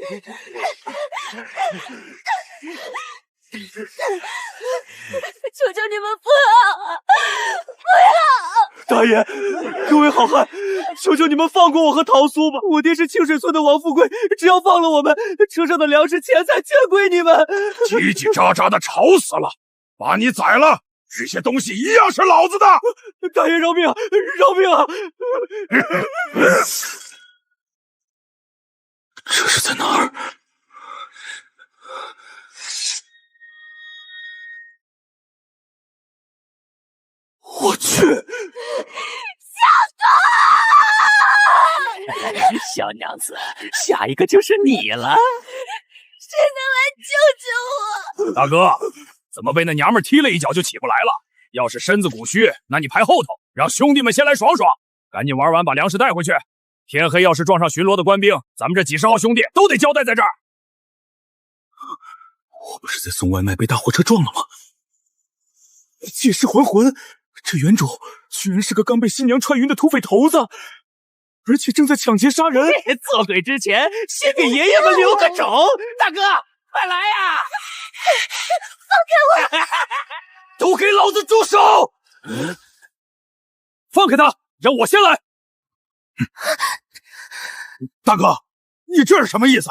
求求你们不要！不要！大爷，各位好汉，求求你们放过我和桃苏吧！我爹是清水村的王富贵，只要放了我们，车上的粮食钱财全归你们。叽叽喳喳的吵死了，把你宰了，这些东西一样是老子的。大爷饶命啊！饶命啊！这是在哪儿？我去！小娘子，下一个就是你了。谁能来救救我？大哥，怎么被那娘们踢了一脚就起不来了？要是身子骨虚，那你排后头，让兄弟们先来爽爽。赶紧玩完，把粮食带回去。天黑要是撞上巡逻的官兵，咱们这几十号兄弟都得交代在这儿。我不是在送外卖被大货车撞了吗？借尸还魂，这原主居然是个刚被新娘踹晕的土匪头子，而且正在抢劫杀人。做鬼之前，先给爷爷们留个种。大哥，快来呀！放开我！都给老子住手！放开他，让我先来。大哥，你这是什么意思？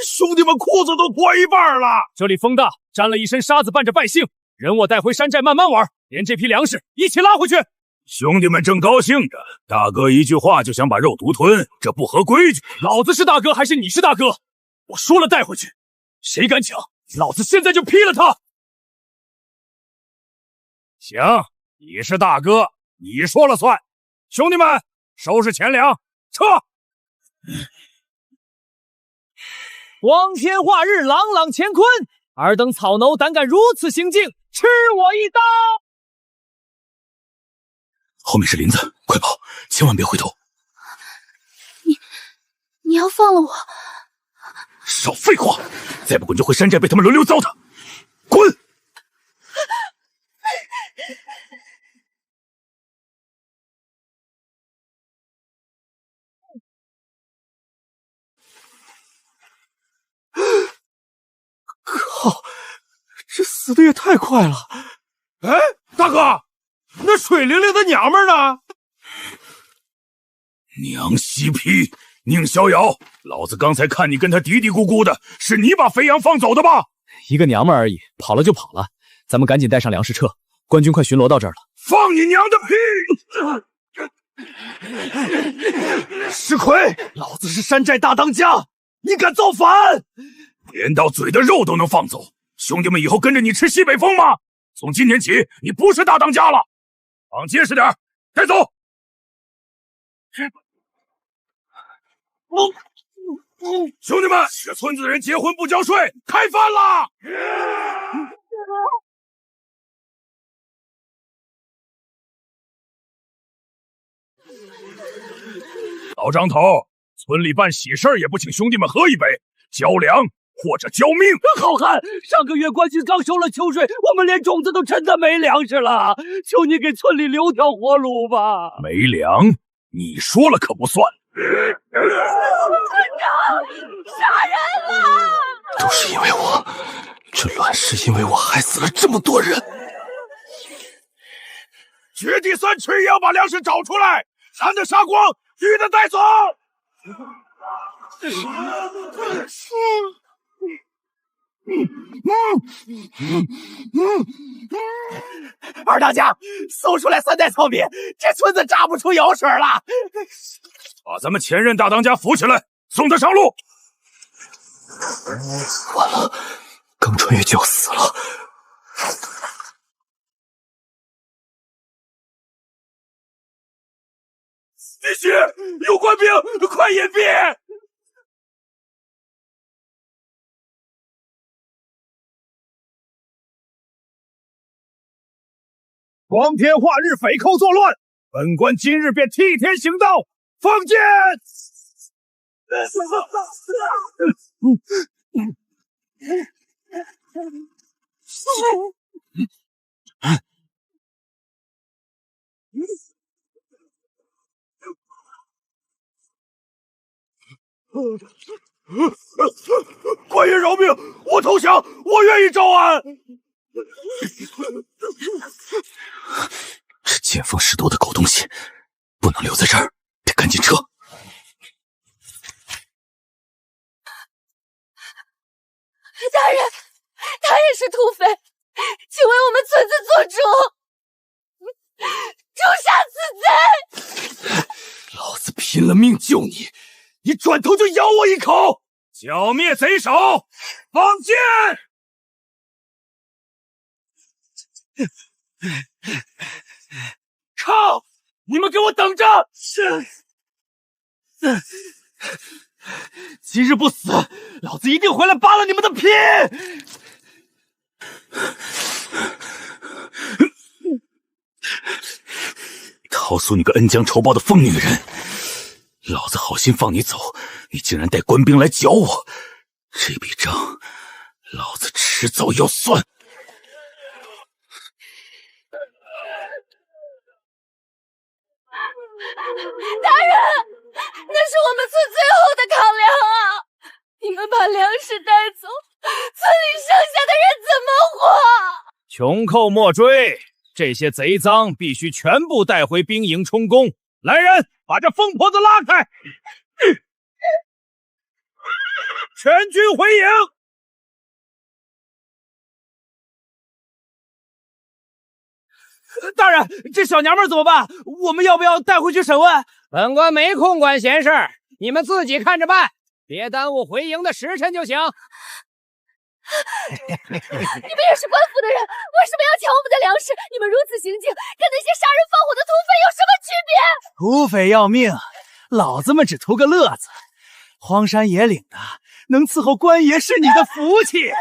兄弟们裤子都脱一半了。这里风大，沾了一身沙子，伴着败兴，人我带回山寨慢慢玩，连这批粮食一起拉回去。兄弟们正高兴着，大哥一句话就想把肉独吞，这不合规矩。老子是大哥还是你是大哥？我说了带回去，谁敢抢，老子现在就劈了他。行，你是大哥，你说了算。兄弟们，收拾钱粮，撤！光天化日，朗朗乾坤，尔等草奴胆敢如此行径，吃我一刀！后面是林子，快跑，千万别回头。你要放了我？少废话，再不滚就回山寨被他们轮流糟蹋。滚！靠，这死的也太快了！哎，大哥，那水灵灵的娘们呢？娘西皮，宁逍遥，老子刚才看你跟他嘀嘀咕咕的，是你把肥羊放走的吧？一个娘们而已，跑了就跑了，咱们赶紧带上粮食撤。官军快巡逻到这儿了。放你娘的屁！石奎，老子是山寨大当家，你敢造反？连到嘴的肉都能放走，兄弟们以后跟着你吃西北风吗？从今天起，你不是大当家了。绑结实点，带走。兄弟们，这村子的人结婚不交税，开饭啦！老张头，村里办喜事也不请兄弟们喝一杯，交粮或者交命。好汉，上个月官军刚收了秋税，我们连种子都真的没粮食了，求你给村里留条活路吧。没粮，你说了可不算。村长，杀人了！都是因为我，这乱世因为我害死了这么多人。掘地三尺也要把粮食找出来，男的杀光，女的带走。二当家，搜出来3袋糙米，这村子榨不出油水了。把咱们前任大当家扶起来，送他上路。完了，刚穿越就要死了。地血，有官兵，快隐蔽！光天化日，匪寇作乱，本官今日便替天行道，放箭！官爷饶命，我投降，我愿意招安。这见风使舵的狗东西，不能留在这儿，得赶紧撤。大人，他也是土匪，请为我们村子做主，诛杀此贼！老子拼了命救你，你转头就咬我一口！剿灭贼首，放箭！靠！你们给我等着！今日不死，老子一定回来扒了你们的皮！桃苏，你个恩将仇报的疯女人！老子好心放你走，你竟然带官兵来剿我，这笔账，老子迟早要算！大人，那是我们村最后的抗粮啊！你们把粮食带走，村里剩下的人怎么活？穷寇莫追，这些贼赃必须全部带回兵营充公。来人，把这疯婆子拉开！全军回营！大人，这小娘们怎么办？我们要不要带回去审问？本官没空管闲事，你们自己看着办，别耽误回营的时辰就行。你们也是官府的人，为什么要抢我们的粮食？你们如此行径，跟那些杀人放火的土匪有什么区别？土匪要命，老子们只图个乐子。荒山野岭的，能伺候官爷是你的福气。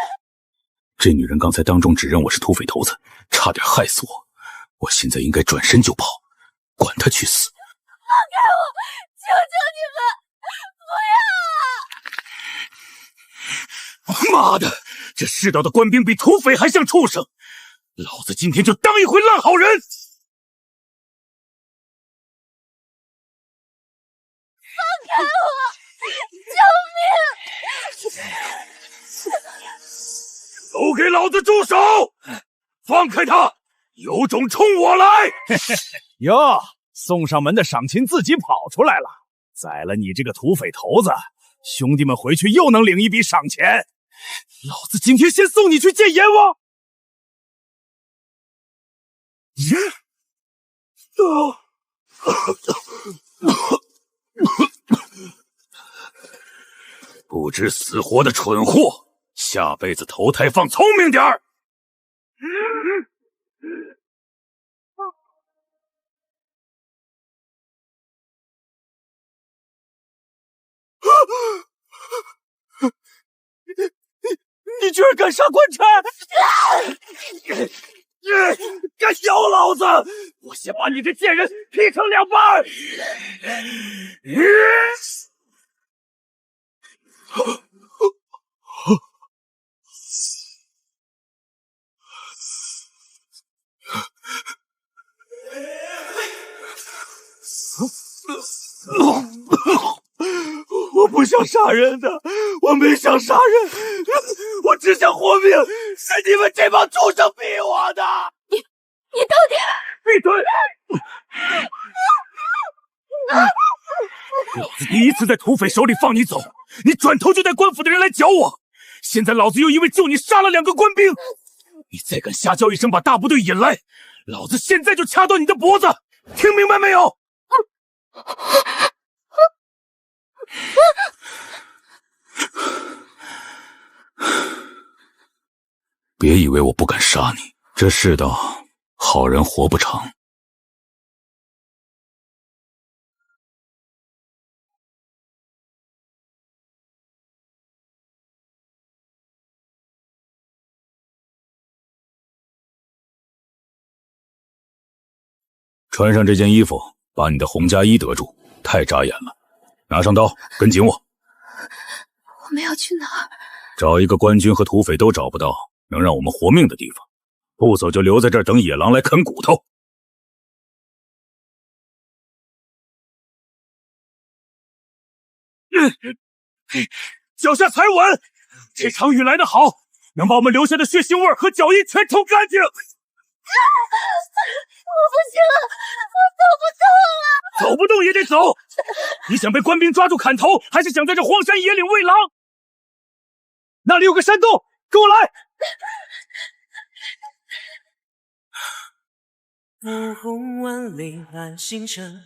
这女人刚才当众指认我是土匪头子，差点害死我。我现在应该转身就跑，管他去死！放开我！求求你们！不要！妈的，这世道的官兵比土匪还像畜生！老子今天就当一回烂好人！放开我！救命！都给老子住手！放开他！有种冲我来！哟，送上门的赏亲自己跑出来了，宰了你这个土匪头子，兄弟们回去又能领一笔赏钱。老子今天先送你去见阎王！不知死活的蠢货，下辈子投胎放聪明点儿！你居然敢杀官差！敢咬老子！我先把你这贱人劈成两半！我不想杀人的，我没想杀人，我只想活命，是你们这帮畜生逼我的！你到底……闭嘴！老子第一次在土匪手里放你走，你转头就带官府的人来剿我，现在老子又因为救你杀了2个官兵，你再敢瞎叫一声把大部队引来，老子现在就掐断你的脖子，听明白没有？别以为我不敢杀你，这世道好人活不长。穿上这件衣服，把你的洪家衣得住，太扎眼了。拿上刀，跟紧我。我们要去哪儿？找一个官军和土匪都找不到能让我们活命的地方，不走就留在这儿等野狼来啃骨头。脚下踩稳。这场雨来得好，能把我们留下的血腥味和脚印全冲干净。我不行了，我走不动了。走不动也得走。你想被官兵抓住砍头，还是想在这荒山野岭喂狼？那里有个山洞，跟我来。五红万里揽星辰，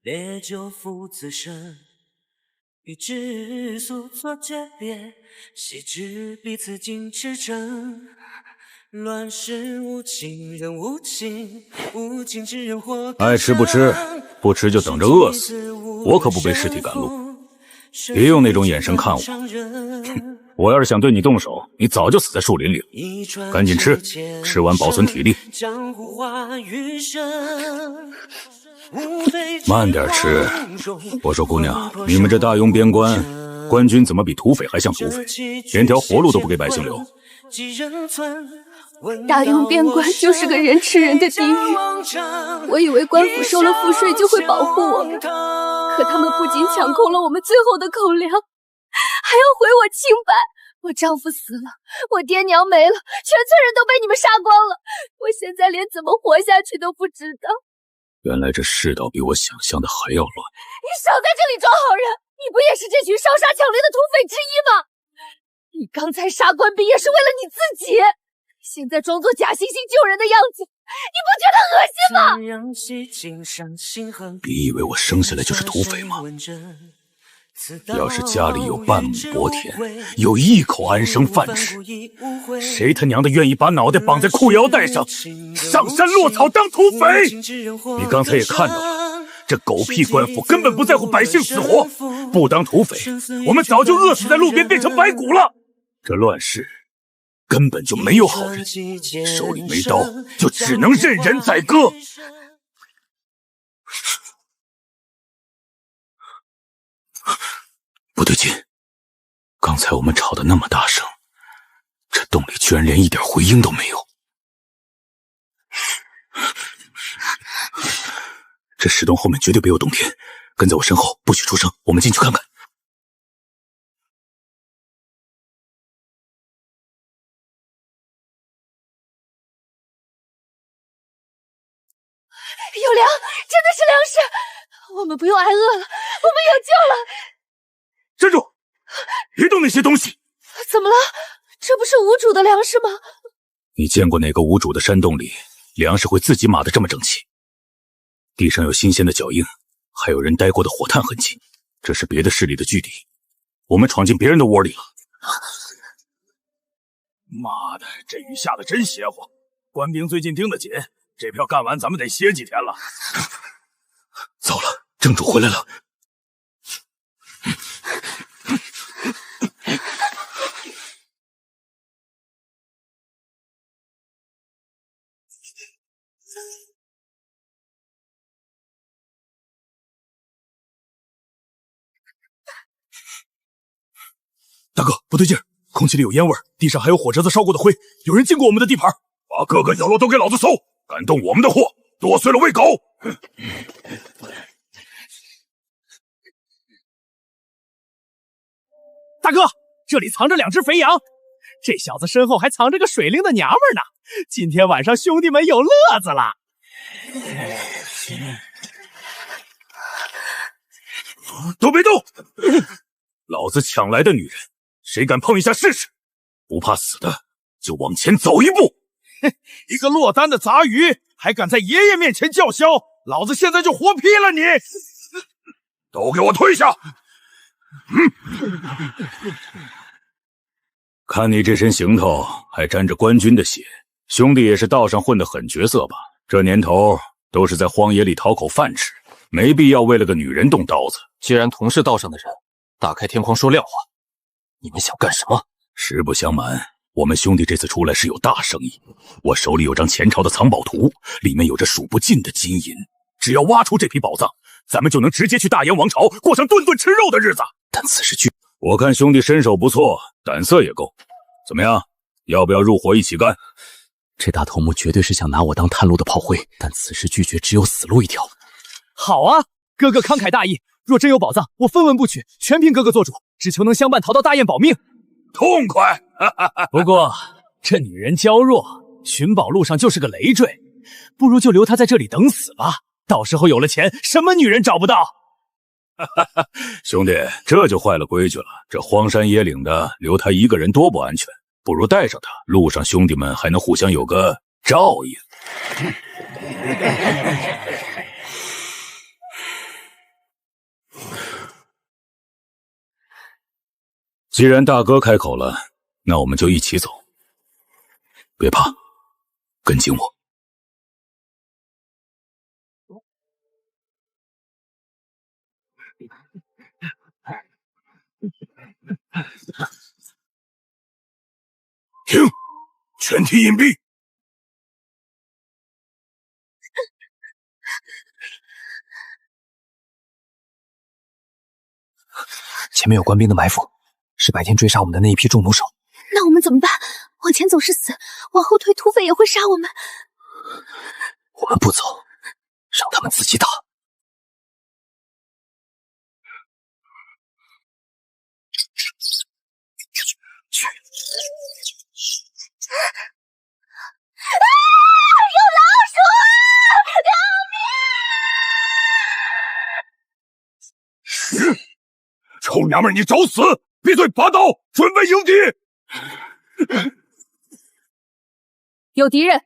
烈酒赴此生。与之速作诀别，谁知彼此竟驰骋。乱世无情人无情，无情之人活该。爱吃不吃，不吃就等着饿死。我可不背尸体赶路，别用那种眼神看我。我要是想对你动手，你早就死在树林里了。赶紧吃，吃完保存体力。慢点吃。我说姑娘，你们这大庸边关，官军怎么比土匪还像土匪？连条活路都不给百姓留。大庸边关就是个人吃人的地狱。我以为官府收了赋税就会保护我们，可他们不仅抢空了我们最后的口粮，还要毁我清白。我丈夫死了，我爹娘没了，全村人都被你们杀光了。我现在连怎么活下去都不知道。原来这世道比我想象的还要乱。你少在这里装好人，你不也是这群烧杀抢掠的土匪之一吗？你刚才杀官兵也是为了你自己，现在装作假惺惺救人的样子，你不觉得恶心吗？你以为我生下来就是土匪吗？要是家里有半亩薄田，有一口安生饭吃，谁他娘的愿意把脑袋绑在裤腰带上，上山落草当土匪？你刚才也看到了，这狗屁官府根本不在乎百姓死活，不当土匪，我们早就饿死在路边，变成白骨了。这乱世根本就没有好人，手里没刀，就只能任人宰割。不对劲，刚才我们吵得那么大声，这洞里居然连一点回音都没有。这石洞后面绝对别有洞天，跟在我身后，不许出声，我们进去看看。有粮，真的是粮食，我们不用挨饿了，我们有救了。站住！别动那些东西！怎么了？这不是无主的粮食吗？你见过哪个无主的山洞里粮食会自己码得这么整齐？地上有新鲜的脚印，还有人待过的火炭痕迹，这是别的势力的据地，我们闯进别人的窝里了。妈的，这雨下的真邪乎！官兵最近盯得紧，这票干完咱们得歇几天了。糟了，正主回来了。大哥，不对劲儿，空气里有烟味，地上还有火折子烧过的灰，有人进过我们的地盘。把各个角落都给老子搜！敢动我们的货，剁碎了喂狗！大哥，这里藏着2只肥羊，这小子身后还藏着个水灵的娘们呢。今天晚上兄弟们有乐子了。都别动！老子抢来的女人，谁敢碰一下试试？不怕死的就往前走一步。一个落单的杂鱼，还敢在爷爷面前叫嚣！老子现在就活劈了你！都给我退下！看你这身行头，还沾着官军的血，兄弟也是道上混的狠角色吧？这年头都是在荒野里讨口饭吃，没必要为了个女人动刀子。既然同是道上的人，大开天荒说亮话，你们想干什么？实不相瞒，我们兄弟这次出来是有大生意。我手里有张前朝的藏宝图，里面有着数不尽的金银，只要挖出这批宝藏，咱们就能直接去大燕王朝过上顿顿吃肉的日子。但此时去，我看兄弟身手不错，胆色也够，怎么样？要不要入伙一起干？这大头目绝对是想拿我当探路的炮灰，但此时拒绝只有死路一条。好啊，哥哥慷慨大义，若真有宝藏，我分文不取，全凭哥哥做主。只求能相伴逃到大雁保命。痛快！不过这女人娇弱，寻宝路上就是个累赘，不如就留她在这里等死吧。到时候有了钱，什么女人找不到？兄弟，这就坏了规矩了。这荒山野岭的，留她一个人多不安全，不如带上她，路上兄弟们还能互相有个照应。既然大哥开口了，那我们就一起走。别怕，跟紧我。停！全体隐蔽！前面有官兵的埋伏，是白天追杀我们的那一批重弩手。那我们怎么办？往前走是死，往后退土匪也会杀我们。我们不走，让他们自己打。有老鼠！救命！臭娘们，你找死！闭嘴，拔刀，准备迎敌！有敌人，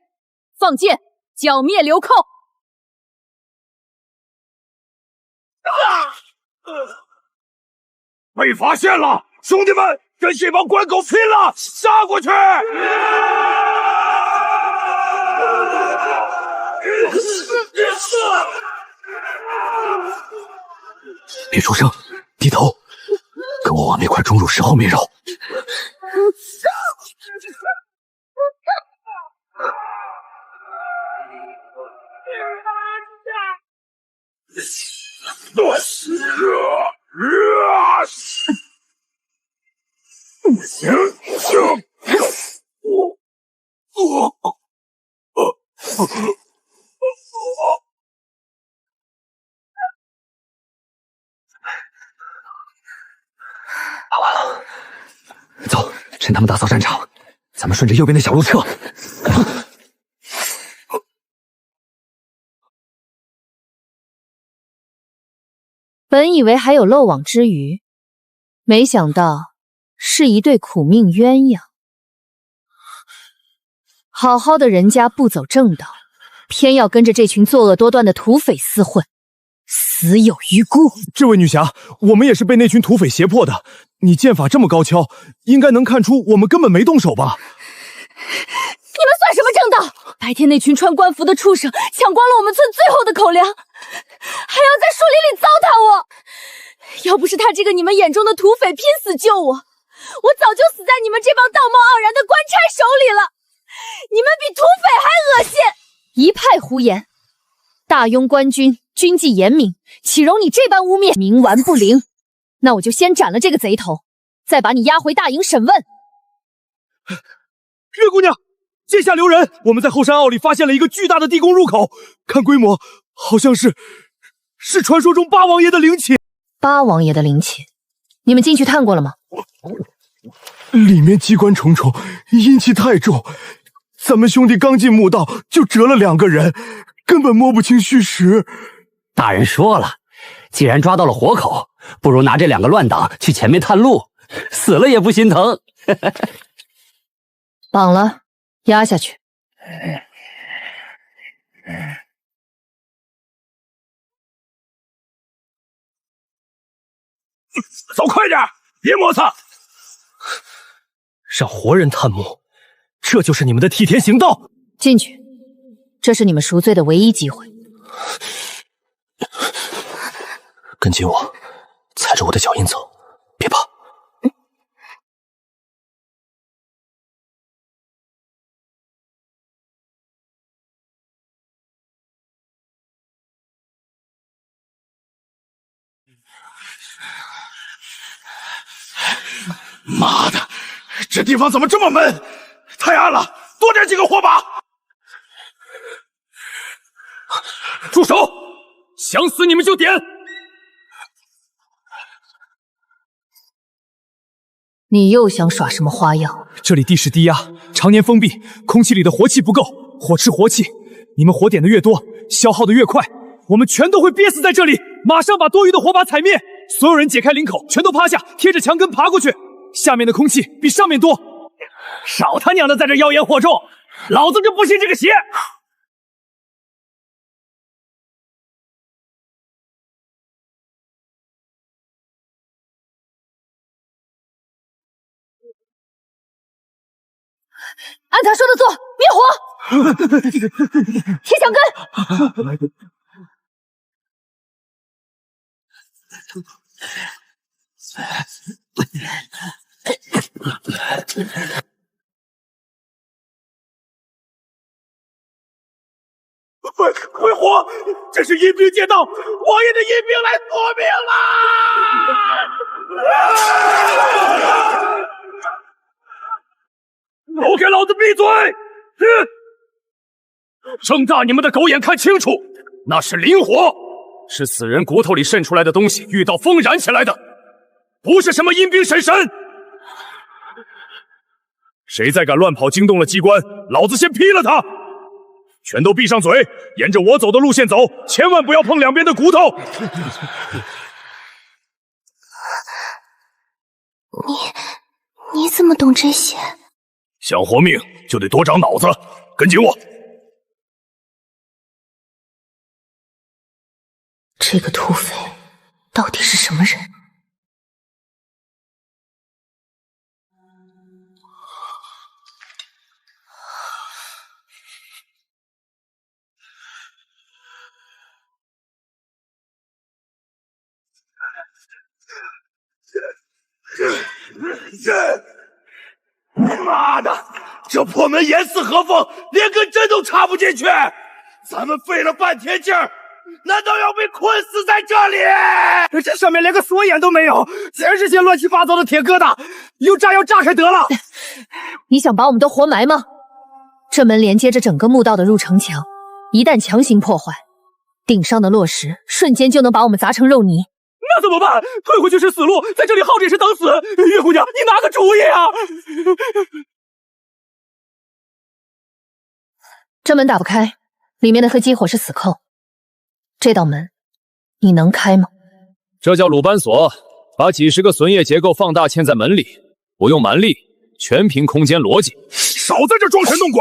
放箭，剿灭流寇！被发现了，兄弟们，跟这帮官狗拼了，杀过去！别出声，低头，跟我往那块钟乳石后面绕。打完了，走，趁他们打扫战场，咱们顺着右边的小路撤。本以为还有漏网之鱼，没想到是一对苦命鸳鸯。好好的人家不走正道，偏要跟着这群作恶多端的土匪厮混，死有余辜。这位女侠，我们也是被那群土匪胁迫的。你剑法这么高超，应该能看出我们根本没动手吧？你们算什么正道？白天那群穿官服的畜生抢光了我们村最后的口粮，还要在树林里糟蹋我。要不是他这个你们眼中的土匪拼死救我，我早就死在你们这帮道貌岸然的官差手里了。你们比土匪还恶心！一派胡言！大庸官军军纪严明，岂容你这般污蔑？冥顽不灵！那我就先斩了这个贼头，再把你押回大营审问。月姑娘，剑下留人！我们在后山坳里发现了一个巨大的地宫入口，看规模，好像是传说中八王爷的陵寝。八王爷的陵寝，你们进去探过了吗？里面机关重重，阴气太重。咱们兄弟刚进墓道就折了2个人，根本摸不清虚实。大人说了，既然抓到了活口，不如拿这2个乱党去前面探路，死了也不心疼。绑了，押下去。走快点，别磨蹭！让活人探墓，这就是你们的替天行道。进去，这是你们赎罪的唯一机会。跟紧我，踩着我的脚印走，别怕。妈的，这地方怎么这么闷？太暗了，多点几个火把！住手！想死你们就点！你又想耍什么花样？这里地势低压，常年封闭，空气里的活气不够，火吃活气。你们火点的越多，消耗的越快，我们全都会憋死在这里。马上把多余的火把踩灭！所有人解开领口，全都趴下，贴着墙根爬过去。下面的空气比上面多。少他娘的在这妖言惑众，老子就不信这个邪！按他说的做，灭火，贴墙根。快火！这是阴兵借道，王爷的阴兵来索命啦！都给老子闭嘴！睁大你们的狗眼看清楚，那是灵火，是死人骨头里渗出来的东西，遇到风燃起来的，不是什么阴兵神神。谁再敢乱跑惊动了机关，老子先劈了他！全都闭上嘴，沿着我走的路线走，千万不要碰两边的骨头。你怎么懂这些？想活命就得多长脑子，跟紧我。这个土匪到底是什么人？妈的，这破门严丝合缝，连根针都插不进去。咱们费了半天劲儿，难道要被困死在这里？这上面连个锁眼都没有，全是些乱七八糟的铁疙瘩，有炸药炸开得了。你想把我们都活埋吗？这门连接着整个墓道的入城墙，一旦强行破坏，顶上的落石瞬间就能把我们砸成肉泥。那怎么办？退回去是死路，在这里耗着也是等死。月姑娘，你拿个主意啊！这门打不开，里面的黑基火是死扣。这道门，你能开吗？这叫鲁班锁，把几十个损液结构放大嵌在门里，不用蛮力，全凭空间逻辑。少在这装神弄鬼！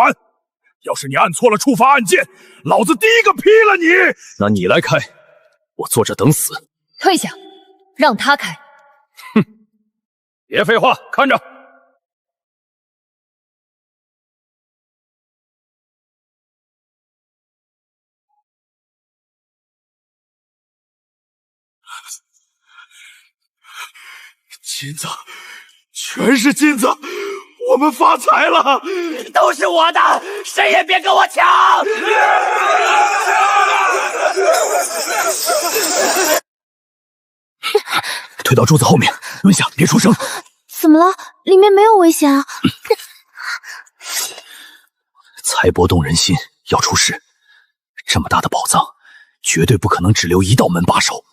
要是你按错了触发按键，老子第一个劈了你！那你来开，我坐着等死。退下，让他开。哼，别废话，看着。金子，全是金子，我们发财了！都是我的，谁也别跟我抢！退到柱子后面，蹲下，别出声。怎么了？里面没有危险啊！财帛动人心，要出事。这么大的宝藏，绝对不可能只留一道门把守。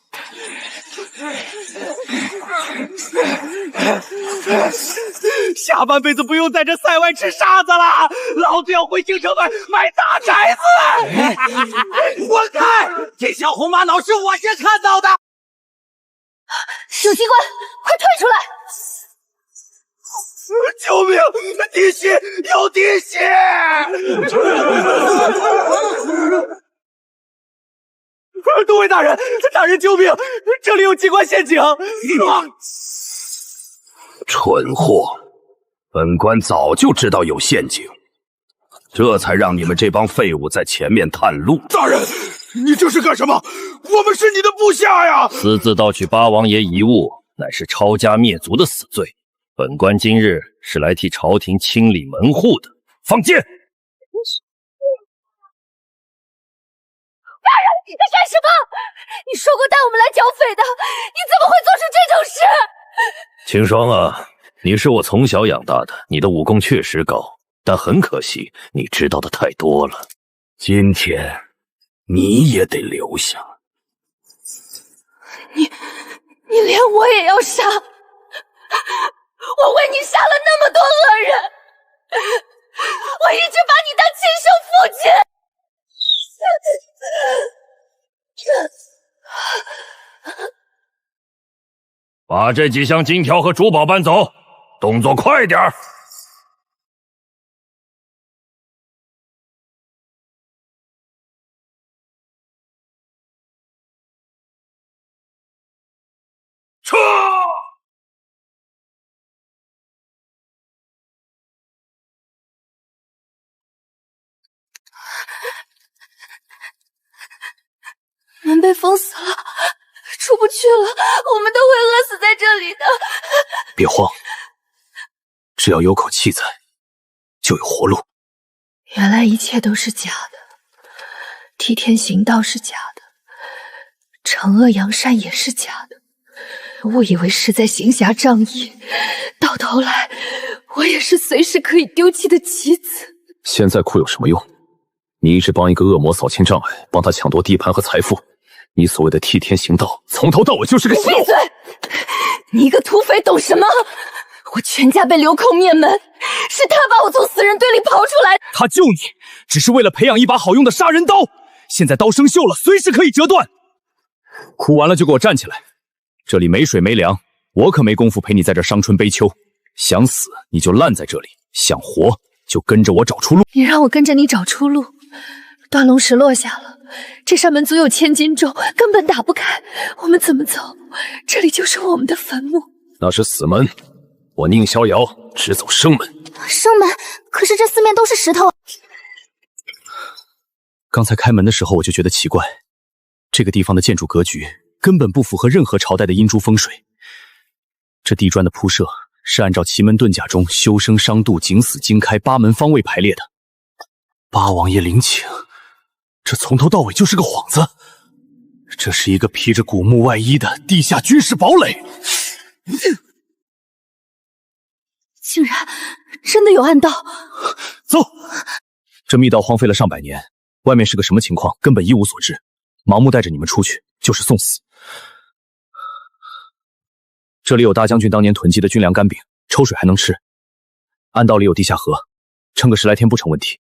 下半辈子不用在这塞外吃沙子了，老子要回京城买大宅子！滚开！这小红玛瑙是我先看到的。有机关，快退出来！救命！滴血，有滴血！各位大人，救命！这里有机关陷阱！蠢货，本官早就知道有陷阱，这才让你们这帮废物在前面探路。大人，你这是干什么？我们是你的部下呀！私自盗取八王爷遗物，乃是抄家灭族的死罪。本官今日是来替朝廷清理门户的。放箭！大人，你在干什么？你说过带我们来剿匪的，你怎么会做出这种事？青霜啊，你是我从小养大的，你的武功确实高，但很可惜，你知道的太多了。今天你也得留下。你连我也要杀？我为你杀了那么多恶人，我一直把你当亲生父亲。把这几箱金条和珠宝搬走，动作快点儿！撤！门被封死了，出不去了，我们都会饿死在这里的。别慌，只要有口气在，就有活路。原来一切都是假的，替天行道是假的，惩恶扬善也是假的。我以为是在行侠仗义，到头来我也是随时可以丢弃的棋子。现在哭有什么用？你一直帮一个恶魔扫清障碍，帮他抢夺地盘和财富。你所谓的替天行道，从头到尾就是个笑话。闭嘴！你一个土匪懂什么？我全家被流寇灭门，是他把我从死人堆里刨出来的。他救你，只是为了培养一把好用的杀人刀。现在刀生锈了，随时可以折断。哭完了就给我站起来。这里没水没粮，我可没工夫陪你在这伤春悲秋。想死你就烂在这里，想活就跟着我找出路。你让我跟着你找出路，断龙石落下了，这扇门足有千斤重，根本打不开。我们怎么走？这里就是我们的坟墓。那是死门，我宁逍遥只走生门。生门？可是这四面都是石头。刚才开门的时候我就觉得奇怪，这个地方的建筑格局根本不符合任何朝代的阴珠风水。这地砖的铺设是按照奇门遁甲中修生伤度景死经开八门方位排列的。八王爷陵寝，这从头到尾就是个幌子。这是一个披着古墓外衣的地下军事堡垒。竟然真的有暗道。走！这密道荒废了上百年，外面是个什么情况根本一无所知，盲目带着你们出去就是送死。这里有大将军当年囤积的军粮干饼，抽水还能吃。暗道里有地下河，撑个10来天不成问题。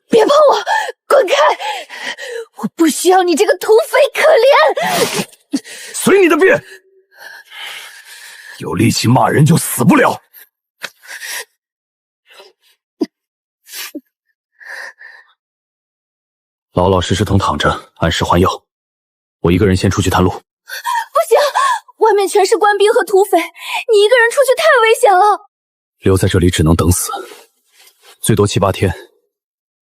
别碰我，滚开！我不需要你这个土匪可怜。随你的便，有力气骂人就死不了。老老实实等躺着，按时还药。我一个人先出去探路。不行，外面全是官兵和土匪，你一个人出去太危险了。留在这里只能等死，最多7、8天。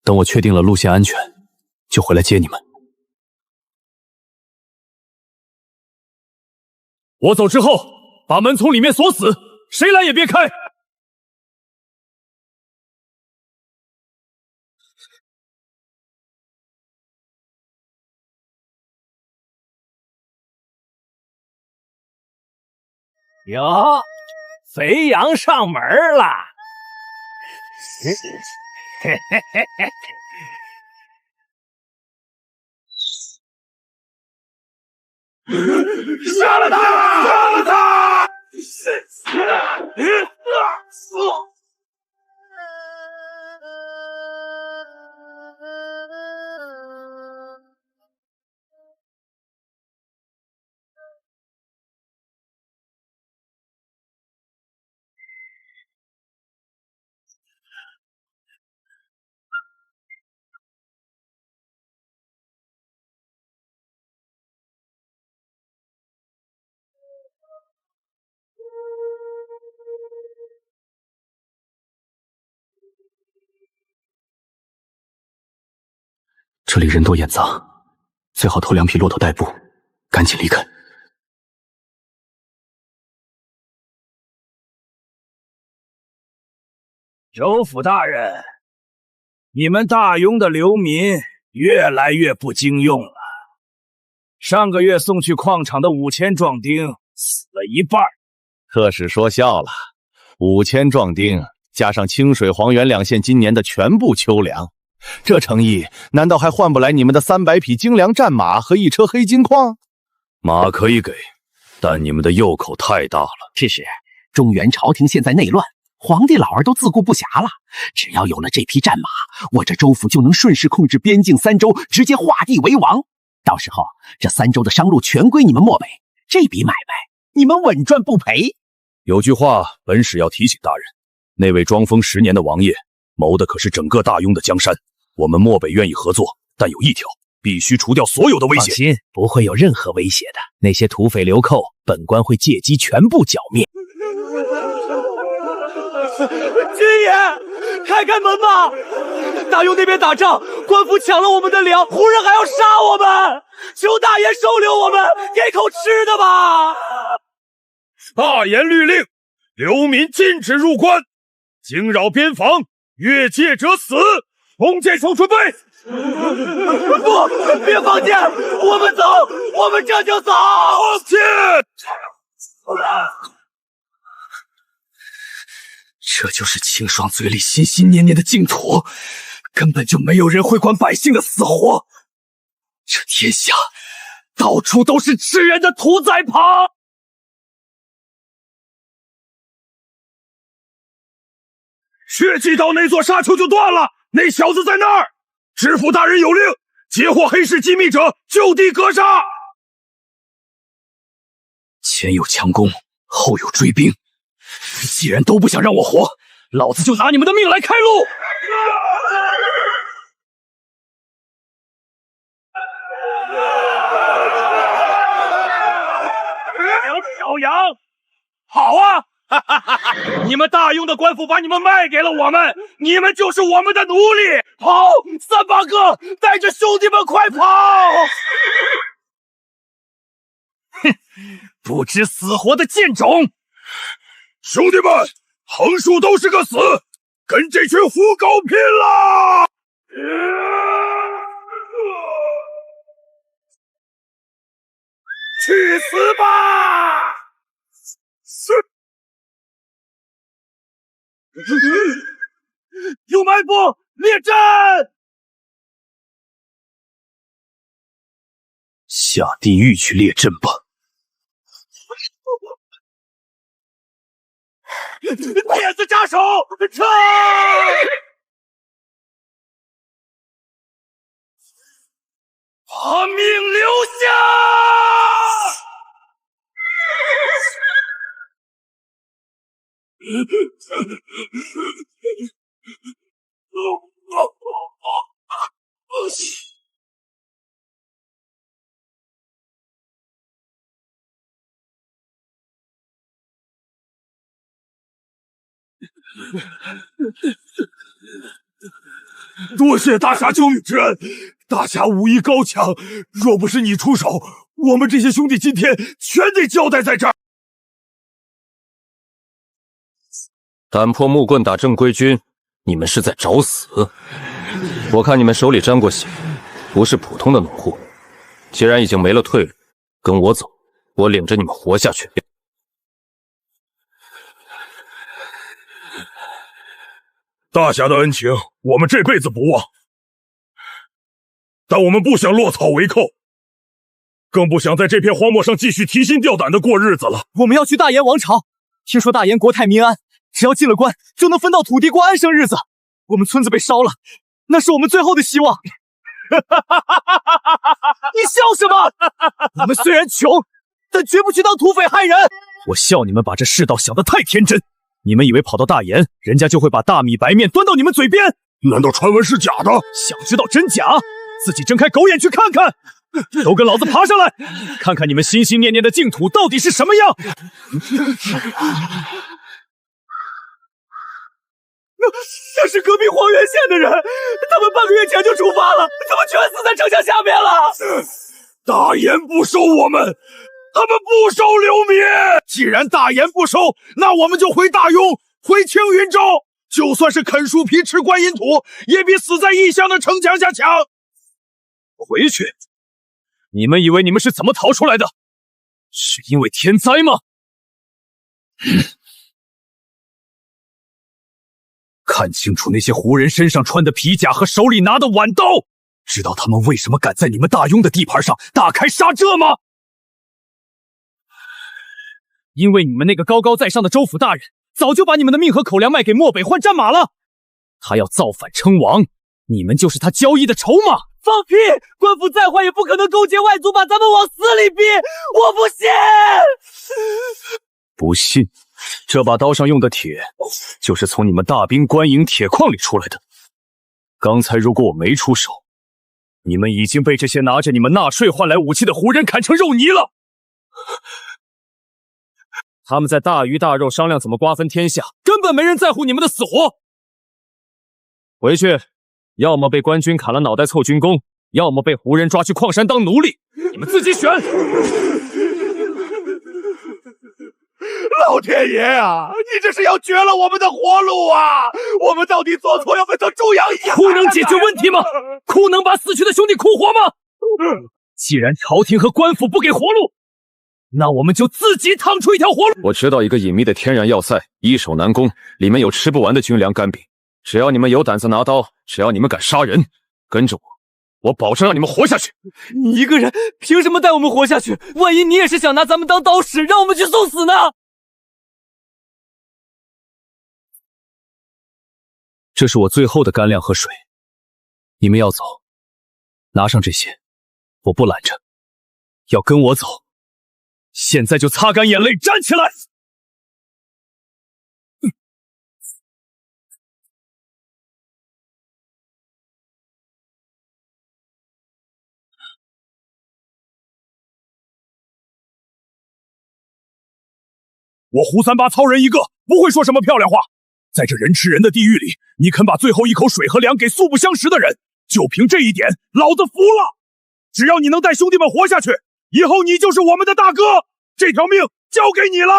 等我确定了路线安全，就回来接你们。我走之后，把门从里面锁死，谁来也别开。哟，肥羊上门了！嘿嘿嘿嘿，杀了他！杀了他！这里人多眼杂，最好偷2匹骆驼代步，赶紧离开。州府大人，你们大庸的流民越来越不经用了。上个月送去矿场的5000壮丁死了一半。特使说笑了，5000壮丁加上清水、黄原2县今年的全部秋粮，这诚意难道还换不来你们的300匹精良战马和1车黑金矿？马可以给，但你们的右口太大了。是，中原朝廷现在内乱，皇帝老儿都自顾不暇了。只要有了这匹战马，我这州府就能顺势控制边境3州，直接划地为王。到时候这3州的商路全归你们漠北，这笔买卖你们稳赚不赔。有句话，本使要提醒大人，那位装疯10年的王爷，谋的可是整个大雍的江山。我们漠北愿意合作，但有一条，必须除掉所有的威胁。放心，不会有任何威胁的。那些土匪流寇，本官会借机全部剿灭。军爷，开开门吧！大雍那边打仗，官府抢了我们的粮，胡人还要杀我们，求大爷收留我们，给口吃的吧！大言律令，流民禁止入关，惊扰边防，越界者死。弓箭手准备。不，别放箭，我们走，我们这就走。放箭！这就是清爽嘴里心心念念的净土，根本就没有人会管百姓的死活。这天下到处都是吃人的屠宰场。血祭到那座沙丘就断了，那小子在那儿。知府大人有令，截获黑市机密者就地格杀。前有强攻，后有追兵，既然都不想让我活，老子就拿你们的命来开路！小羊，好啊！你们大雍的官府把你们卖给了我们，你们就是我们的奴隶。跑，3、8个，带着兄弟们快跑！哼，不知死活的贱种！兄弟们，横竖都是个死，跟这群虎狗拼了！去死吧！有埋伏，列阵！下地狱去列阵吧！辫子扎手，撤！把命留下！多谢大侠救女之恩，大侠武艺高强，若不是你出手，我们这些兄弟今天全得交代在这儿。胆破木棍打正规军，你们是在找死！我看你们手里沾过血，不是普通的农户。既然已经没了退路，跟我走，我领着你们活下去。大侠的恩情，我们这辈子不忘，但我们不想落草为寇，更不想在这片荒漠上继续提心吊胆的过日子了。我们要去大燕王朝，听说大燕国泰民安，只要进了关，就能分到土地过安生日子。我们村子被烧了，那是我们最后的希望。你笑什么？我们虽然穷，但绝不去当土匪害人。我笑你们把这世道想得太天真。你们以为跑到大燕，人家就会把大米白面端到你们嘴边？难道传闻是假的？想知道真假，自己睁开狗眼去看看。都跟老子爬上来，看看你们心心念念的净土到底是什么样。那是隔壁黄原县的人，他们半个月前就出发了，怎么全死在城墙下面了？大燕不收我们，他们不收流民。既然大燕不收，那我们就回大雍，回青云州。就算是啃树皮吃观音土，也比死在异乡的城墙下强。回去？你们以为你们是怎么逃出来的？是因为天灾吗？看清楚那些胡人身上穿的皮甲和手里拿的挽刀，知道他们为什么敢在你们大雍的地盘上大开杀戒吗？因为你们那个高高在上的州府大人早就把你们的命和口粮卖给漠北换战马了。他要造反称王，你们就是他交易的筹码。放屁！官府再坏也不可能勾结外族把咱们往死里逼！我不信！不信？这把刀上用的铁，就是从你们大兵官营铁矿里出来的。刚才如果我没出手，你们已经被这些拿着你们纳税换来武器的胡人砍成肉泥了。他们在大鱼大肉商量怎么瓜分天下，根本没人在乎你们的死活。回去，要么被官军砍了脑袋凑军功，要么被胡人抓去矿山当奴隶，你们自己选。老天爷啊，你这是要绝了我们的活路啊！我们到底做错要分成猪羊一样？哭能解决问题吗？哭能把死去的兄弟哭活吗？既然朝廷和官府不给活路，那我们就自己趟出一条活路。我知道一个隐秘的天然要塞，易守难攻，里面有吃不完的军粮干饼。只要你们有胆子拿刀，只要你们敢杀人，跟着我，我保证让你们活下去。你一个人凭什么带我们活下去？万一你也是想拿咱们当刀使，让我们去送死呢？这是我最后的干粮和水，你们要走，拿上这些，我不拦着。要跟我走，现在就擦干眼泪，站起来！我胡三八糙人一个，不会说什么漂亮话。在这人吃人的地狱里，你肯把最后一口水和粮给素不相识的人，就凭这一点，老子服了。只要你能带兄弟们活下去，以后你就是我们的大哥，这条命交给你了。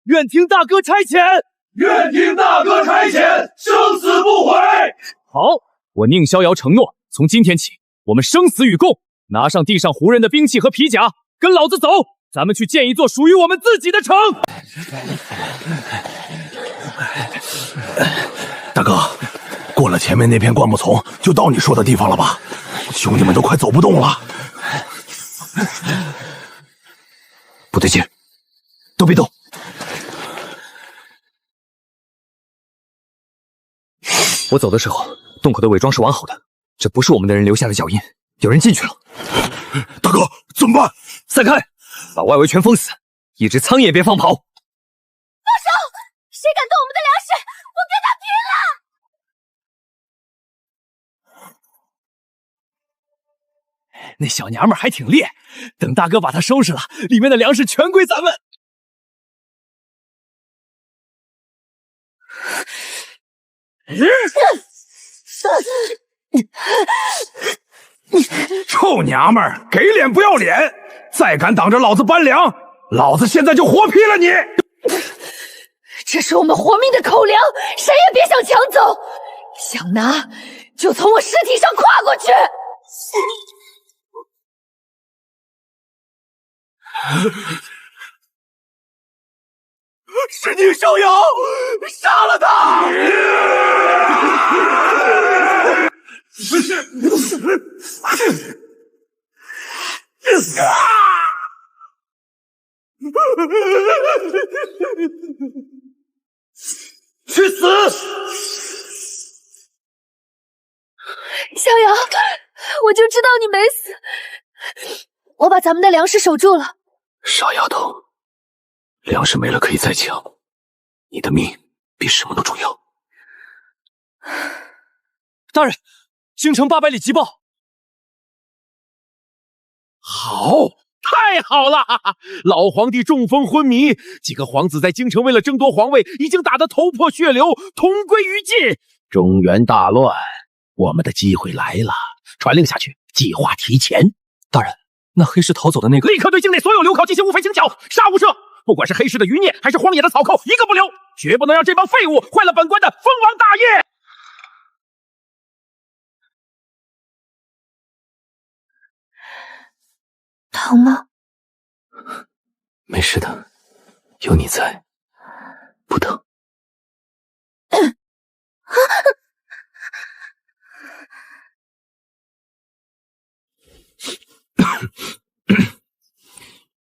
愿听大哥差遣，愿听大哥差遣，生死不悔。好，我宁逍遥承诺，从今天起，我们生死与共。拿上地上胡人的兵器和皮甲，跟老子走，咱们去建一座属于我们自己的城。大哥，过了前面那片灌木丛，就到你说的地方了吧？兄弟们都快走不动了。不对劲，都别动。我走的时候，洞口的伪装是完好的，这不是我们的人留下的脚印，有人进去了。大哥，怎么办？散开，把外围全封死，一只苍蝇也别放跑。放手！谁敢动我们的粮食，我跟他拼了！那小娘们还挺烈，等大哥把她收拾了，里面的粮食全归咱们。臭娘们儿，给脸不要脸！再敢挡着老子搬粮，老子现在就活劈了你！这是我们活命的口粮，谁也别想抢走！想拿就从我尸体上跨过去！是宁逍遥，杀了他！去死！逍遥，我就知道你没死，我把咱们的粮食守住了。傻丫头，粮食没了可以再抢，你的命比什么都重要。大人，京城800里急报。好，太好了！老皇帝中风昏迷，几个皇子在京城为了争夺皇位，已经打得头破血流，同归于尽。中原大乱，我们的机会来了！传令下去，计划提前。大人，那黑市逃走的那个，立刻对境内所有流寇进行物匪清剿，杀无赦！不管是黑市的余孽，还是荒野的草寇，一个不留，绝不能让这帮废物坏了本官的封王大业！疼吗？没事的，有你在，不疼。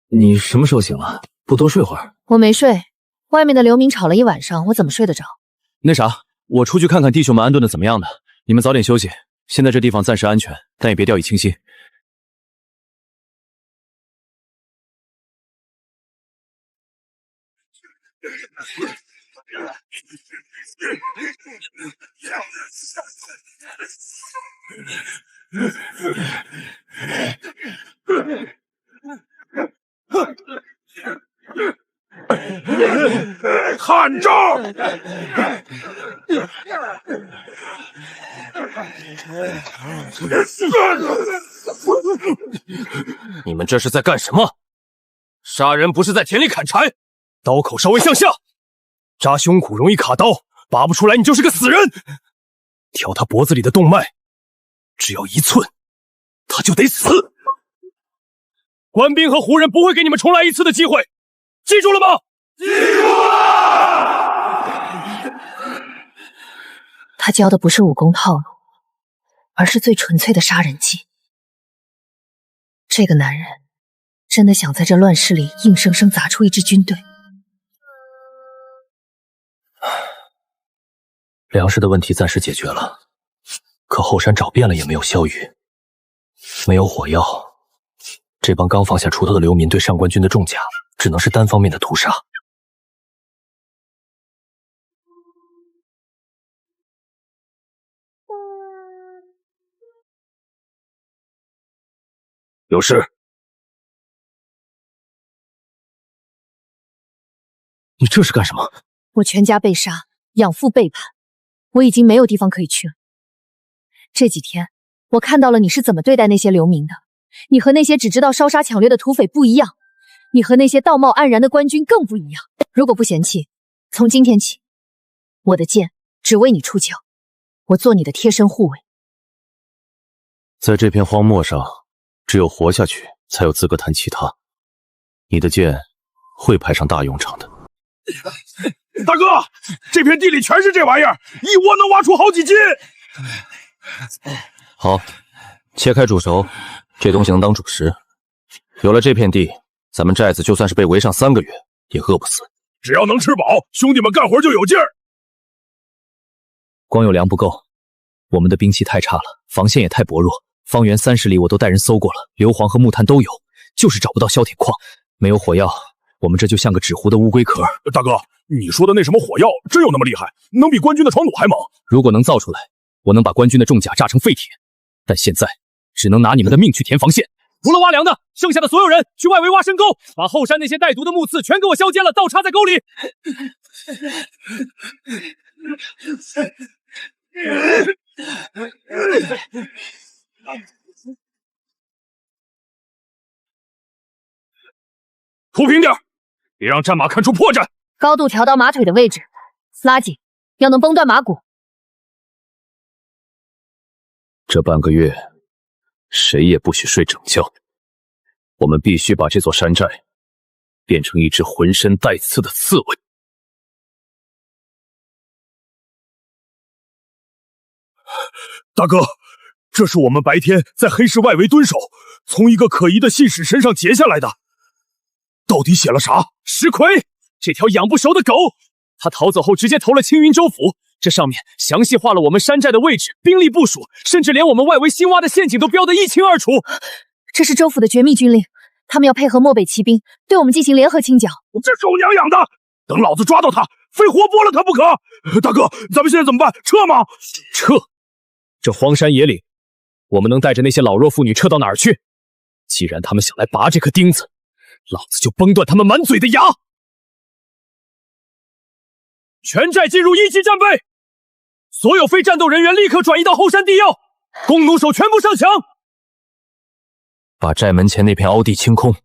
你什么时候醒了？不多睡会儿？我没睡，外面的流民吵了一晚上，我怎么睡得着？那啥，我出去看看弟兄们安顿的怎么样的，你们早点休息。现在这地方暂时安全，但也别掉以轻心。看着！你们这是在干什么？杀人不是在田里砍柴，刀口稍微向下，扎胸骨容易卡刀，拔不出来你就是个死人。挑他脖子里的动脉，只要1寸，他就得死。官兵和胡人不会给你们重来一次的机会，记住了吗？记住了！他教的不是武功套路，而是最纯粹的杀人技。这个男人真的想在这乱世里硬生生砸出一支军队。粮食的问题暂时解决了，可后山找遍了也没有消余，没有火药，这帮刚放下锄头的流民对上官军的重甲只能是单方面的屠杀。有事？你这是干什么？我全家被杀，养父背叛，我已经没有地方可以去了。这几天，我看到了你是怎么对待那些流民的。你和那些只知道烧杀抢掠的土匪不一样，你和那些道貌岸然的官军更不一样。如果不嫌弃，从今天起，我的剑只为你出鞘，我做你的贴身护卫。在这片荒漠上，只有活下去才有资格谈其他。你的剑会派上大用场的。大哥，这片地里全是这玩意儿，一窝能挖出好几斤。好，切开煮熟，这东西能当主食。有了这片地，咱们寨子就算是被围上3个月，也饿不死。只要能吃饱，兄弟们干活就有劲儿。光有粮不够，我们的兵器太差了，防线也太薄弱。方圆30里我都带人搜过了，硫磺和木炭都有，就是找不到削铁矿。没有火药，我们这就像个纸糊的乌龟壳。大哥，你说的那什么火药，真有那么厉害？能比官军的床弩还猛？如果能造出来，我能把官军的重甲炸成废铁。但现在只能拿你们的命去填防线。除了挖粮的，剩下的所有人去外围挖深沟，把后山那些带毒的木刺全给我削尖了，倒插在沟里。铺平点，别让战马看出破绽。高度调到马腿的位置，拉紧，要能绷断马骨。这半个月，谁也不许睡整觉。我们必须把这座山寨变成一只浑身带刺的刺猬。大哥，这是我们白天在黑市外围蹲守，从一个可疑的信使身上截下来的。到底写了啥？石奎，这条养不熟的狗，他逃走后直接投了青云州府。这上面详细画了我们山寨的位置、兵力部署，甚至连我们外围新挖的陷阱都标得一清二楚。这是州府的绝密军令，他们要配合漠北骑兵，对我们进行联合清剿。这狗娘养的，等老子抓到他，非活剥了他不可！大哥，咱们现在怎么办？撤吗？撤！这荒山野岭，我们能带着那些老弱妇女撤到哪儿去？既然他们想来拔这颗钉子，老子就崩断他们满嘴的牙！全寨进入1级战备，所有非战斗人员立刻转移到后山地要，弓弩手全部上墙，把寨门前那片凹地清空，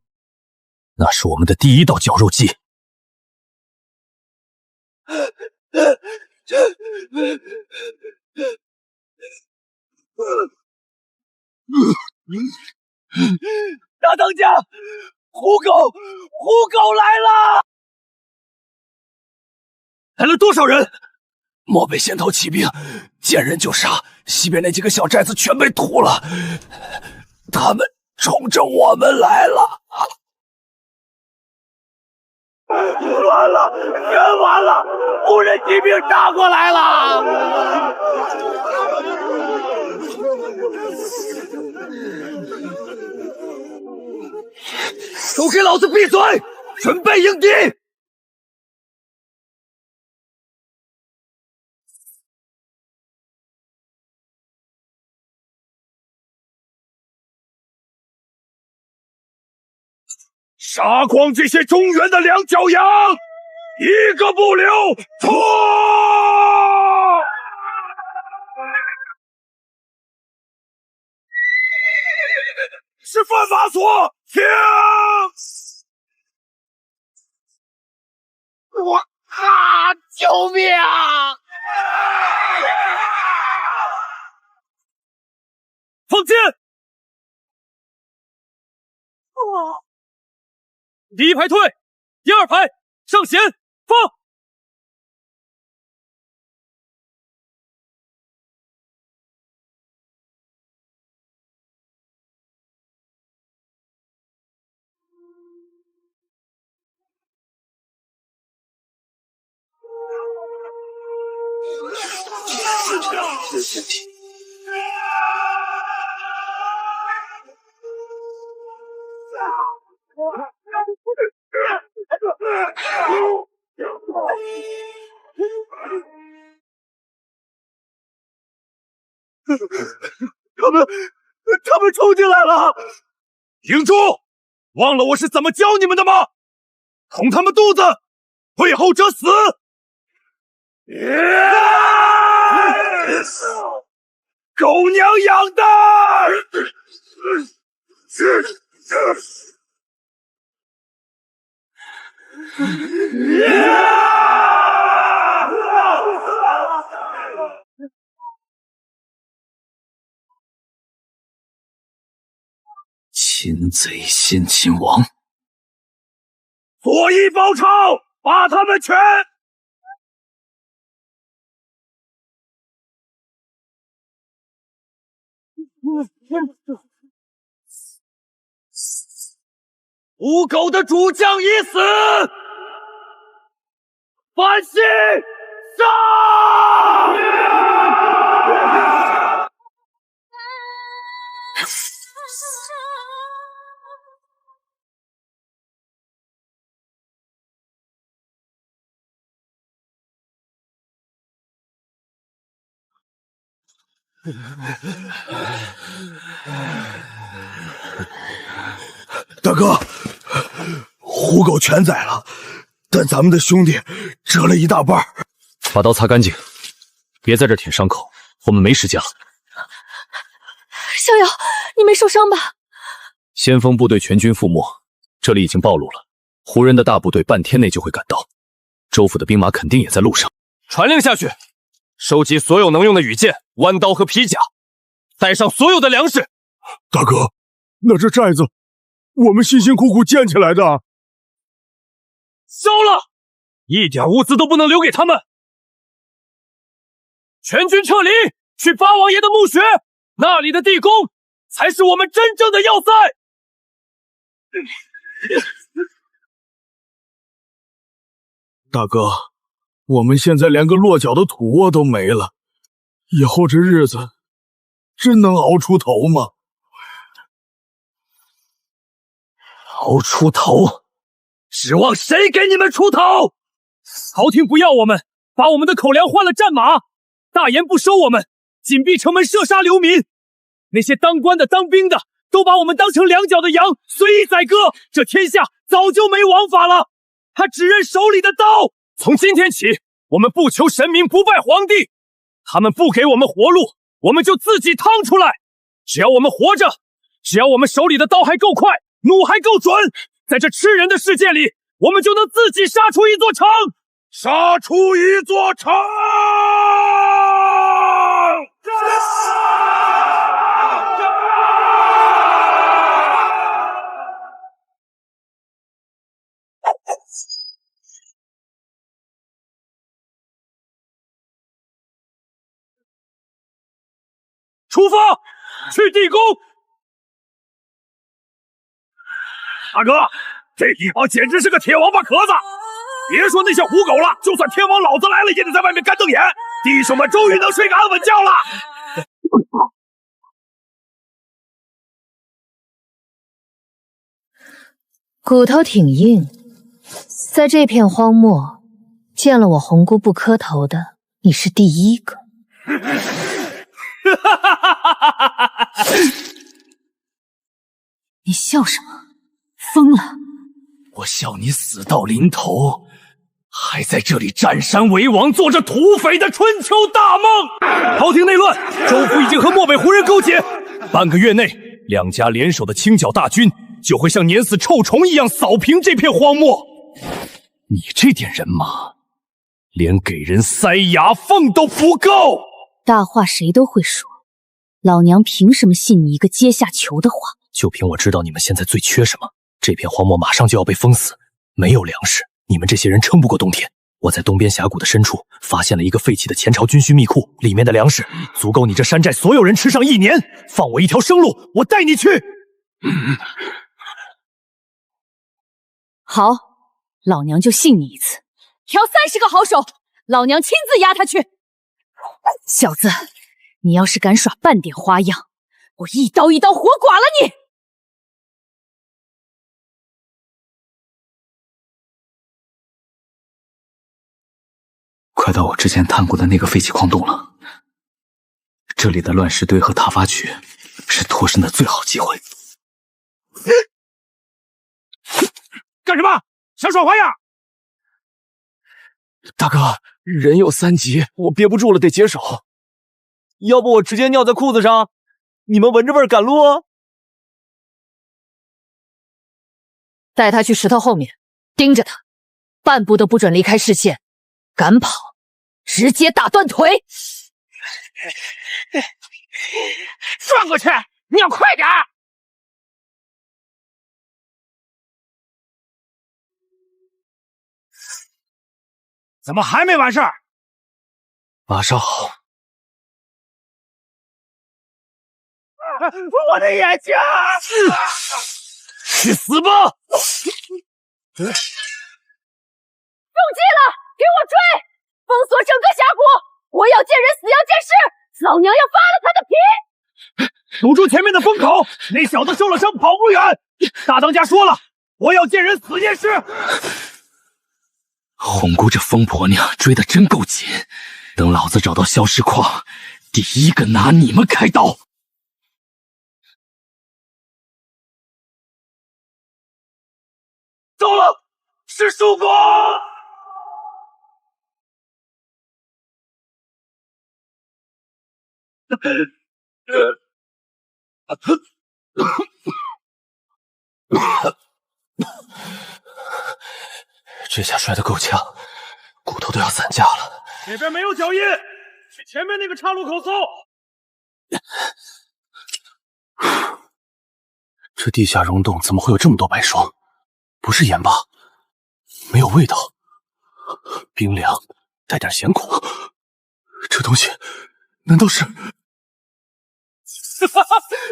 那是我们的第一道绞肉机。大当家，虎狗来了！来了多少人？漠北先头骑兵见人就杀，西边那几个小寨子全被屠了，他们冲着我们来了。完了，全完了！无人机兵杀过来了！都给老子闭嘴！准备迎敌！杀光这些中原的两脚羊，一个不留！冲！是犯法所，停！我啊！救命啊！放箭！第一排退，第二排上弦，放！他们冲进来了！停住！忘了我是怎么教你们的吗？捅他们肚子，退后者死！狗娘养的！擒贼先擒王，左翼包抄，把他们全！吴狗的主将已死，反西杀！大哥，虎狗全宰了，但咱们的兄弟折了一大半。把刀擦干净，别在这舔伤口，我们没时间了。逍遥，你没受伤吧？先锋部队全军覆没，这里已经暴露了。胡人的大部队半天内就会赶到，州府的兵马肯定也在路上。传令下去，收集所有能用的羽箭、弯刀和皮甲，带上所有的粮食。大哥，那这寨子我们辛辛苦苦建起来的，烧了，一点物资都不能留给他们。全军撤离，去八王爷的墓穴，那里的地宫才是我们真正的要塞。大哥，我们现在连个落脚的土窝都没了，以后这日子真能熬出头吗？熬出头？指望谁给你们出头？朝廷不要我们，把我们的口粮换了战马，大言不收我们，紧闭城门射杀流民。那些当官的当兵的都把我们当成两脚的羊，随意宰割。这天下早就没王法了，他只认手里的刀。从今天起，我们不求神明，不拜皇帝，他们不给我们活路，我们就自己趟出来。只要我们活着，只要我们手里的刀还够快，弩还够准，在这吃人的世界里，我们就能自己杀出一座城，杀出一座城！出发，去地宫。大哥，这地方简直是个铁王八壳子，别说那些虎狗了，就算天王老子来了，也得在外面干瞪眼。弟兄们终于能睡个安稳觉了。骨头挺硬，在这片荒漠见了我红姑不磕头的，你是第一个。你笑什么？疯了！我笑你死到临头，还在这里占山为王，做着土匪的春秋大梦。朝廷内乱，州府已经和漠北胡人勾结，半个月内，两家联手的清剿大军就会像碾死臭虫一样扫平这片荒漠。你这点人马，连给人塞牙缝都不够。大话谁都会说，老娘凭什么信你一个阶下囚的话？就凭我知道你们现在最缺什么。这片荒漠马上就要被封死，没有粮食，你们这些人撑不过冬天。我在东边峡谷的深处发现了一个废弃的前朝军需密库，里面的粮食足够你这山寨所有人吃上1年。放我一条生路，我带你去。好，老娘就信你一次。挑30个好手，老娘亲自押他去。小子，你要是敢耍半点花样，我一刀一刀活剐了你！快到我之前探过的那个废弃矿洞了，这里的乱石堆和塔发区是脱身的最好机会。干什么？想耍花样？大哥，人有3急，我憋不住了，得解手。要不我直接尿在裤子上，你们闻着味儿赶路啊？带他去石头后面，盯着他，半步都不准离开视线。敢跑，直接打断腿！转过去，你要快点！怎么还没完事儿？马上好。我的眼睛！去死吧！中计了，给我追！封锁整个峡谷！我要见人，死要见尸！老娘要扒了他的皮！堵住前面的风口，那小子受了伤，跑不远。大当家说了，我要见人，死见尸。红姑这疯婆娘追得真够紧，等老子找到消失矿，第一个拿你们开刀。糟了，是树果！这下摔得够呛，骨头都要散架了。这边没有脚印，去前面那个岔路口搜。这地下溶洞怎么会有这么多白霜？不是盐吧？没有味道，冰凉，带点咸苦。这东西难道是？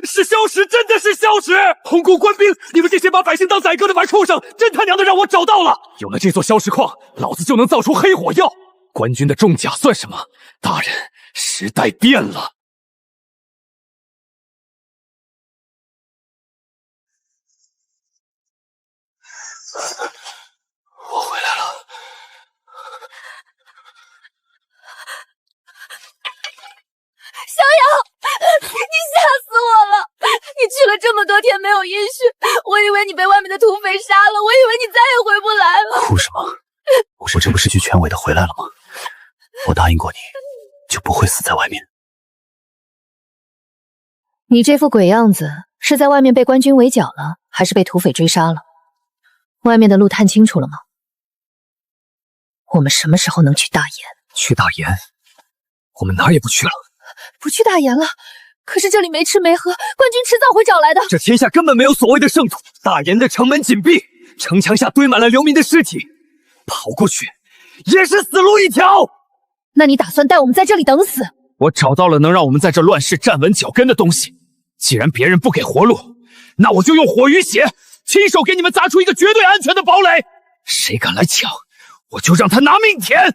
是消食，真的是消食！红谷官兵，你们这些把百姓当宰割的玩畜生，真他娘的让我找到了！有了这座消食矿，老子就能造出黑火药。官军的重甲算什么？大人，时代变了。我回来了。小雅，你吓死我了！你去了这么多天没有音讯，我以为你被外面的土匪杀了，我以为你再也回不来了。哭什么？我这不是据权威的回来了吗？我答应过你，就不会死在外面。你这副鬼样子，是在外面被官军围剿了，还是被土匪追杀了？外面的路探清楚了吗？我们什么时候能去大研？去大研？我们哪儿也不去了。不去大研了，可是这里没吃没喝，官军迟早会找来的。这天下根本没有所谓的圣土，大研的城门紧闭，城墙下堆满了流民的尸体，跑过去也是死路一条。那你打算带我们在这里等死？我找到了能让我们在这乱世站稳脚跟的东西。既然别人不给活路，那我就用火与血亲手给你们砸出一个绝对安全的堡垒。谁敢来抢，我就让他拿命舔！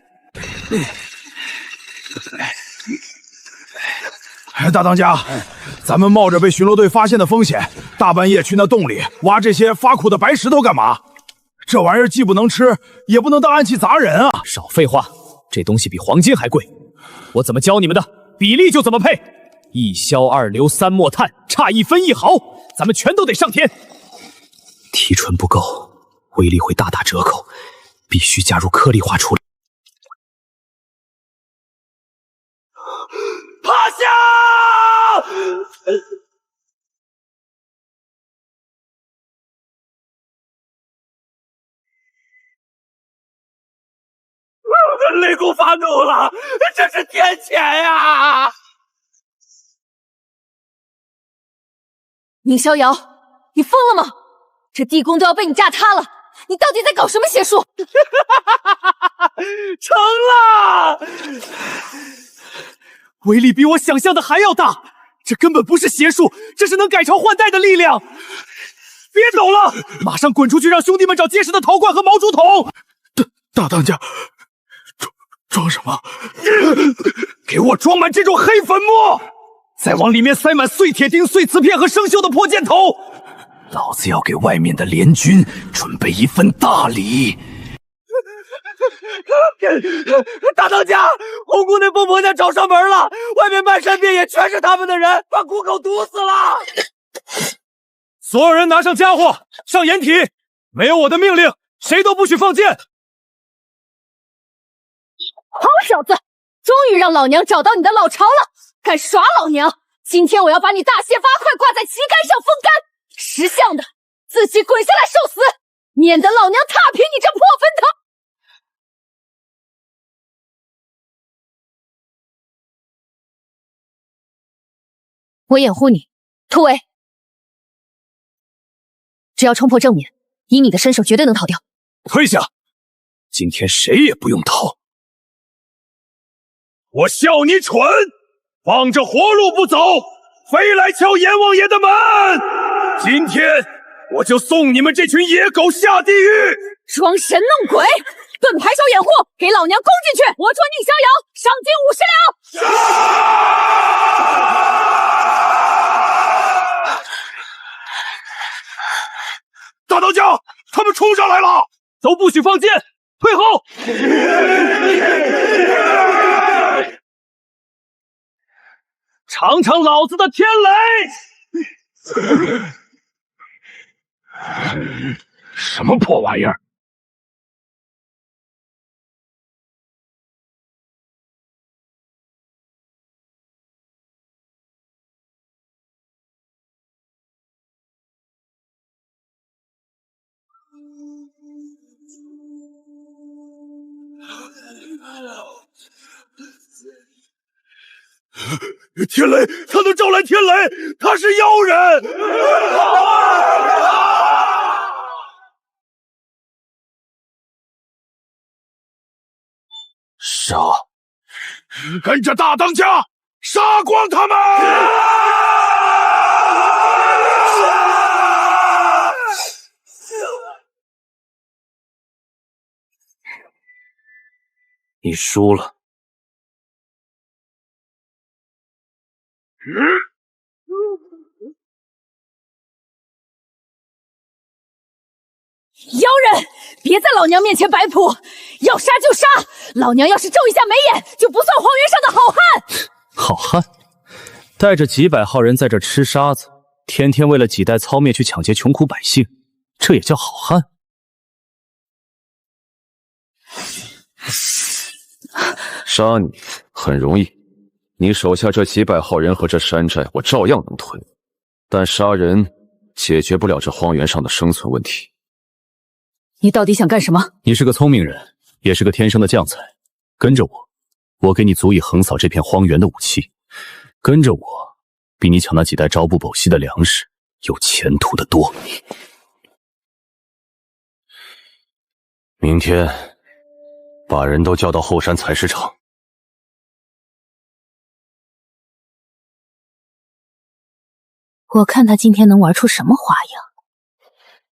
大当家，咱们冒着被巡逻队发现的风险，大半夜去那洞里挖这些发苦的白石头干嘛？这玩意儿既不能吃，也不能当暗器砸人啊！少废话，这东西比黄金还贵。我怎么教你们的，比例就怎么配。一硝二硫三墨炭，差1分1毫，咱们全都得上天。提纯不够，威力会大打折扣，必须加入颗粒化处理。趴下！我的雷公发怒了，这是天谴呀！宁逍遥，你疯了吗？这地宫都要被你炸塌了，你到底在搞什么邪术？成了！威力比我想象的还要大，这根本不是邪术，这是能改朝换代的力量。别走了，马上滚出去，让兄弟们找结实的陶罐和毛竹筒。大当家，装什么？给我装满这种黑粉末，再往里面塞满碎铁钉、碎瓷片和生锈的破箭头。老子要给外面的联军准备一份大礼。大当家，红姑那疯婆娘找上门了，外面漫山遍野全是他们的人，把谷口堵死了。所有人拿上家伙，上掩体，没有我的命令，谁都不许放箭。好小子，终于让老娘找到你的老巢了！敢耍老娘，今天我要把你大卸八块挂在旗杆上风干，识相的自己滚下来受死，免得老娘踏平你这破坟头！我掩护你，突围。只要冲破正面，以你的身手绝对能逃掉。退下！今天谁也不用逃。我笑你蠢，放着活路不走，非来敲阎王爷的门。今天我就送你们这群野狗下地狱！装神弄鬼，盾牌手掩护，给老娘攻进去！我戳宁逍遥，赏金50两。大当家，他们冲上来了，都不许放箭，退后！尝尝老子的天雷！什么破玩意儿？天雷，他能招来天雷，他是妖人！杀！跟着大当家杀光他们！你输了。妖人，别在老娘面前摆谱，要杀就杀！老娘要是皱一下眉眼，就不算荒原上的好汉。好汉，带着几百号人在这吃沙子，天天为了几袋糙面去抢劫穷苦百姓，这也叫好汉？杀你很容易，你手下这几百号人和这山寨，我照样能吞。但杀人解决不了这荒原上的生存问题。你到底想干什么？你是个聪明人，也是个天生的将才。跟着我，我给你足以横扫这片荒原的武器。跟着我，比你抢那几袋朝不保夕的粮食有前途的多。明天把人都叫到后山采石场。我看他今天能玩出什么花样。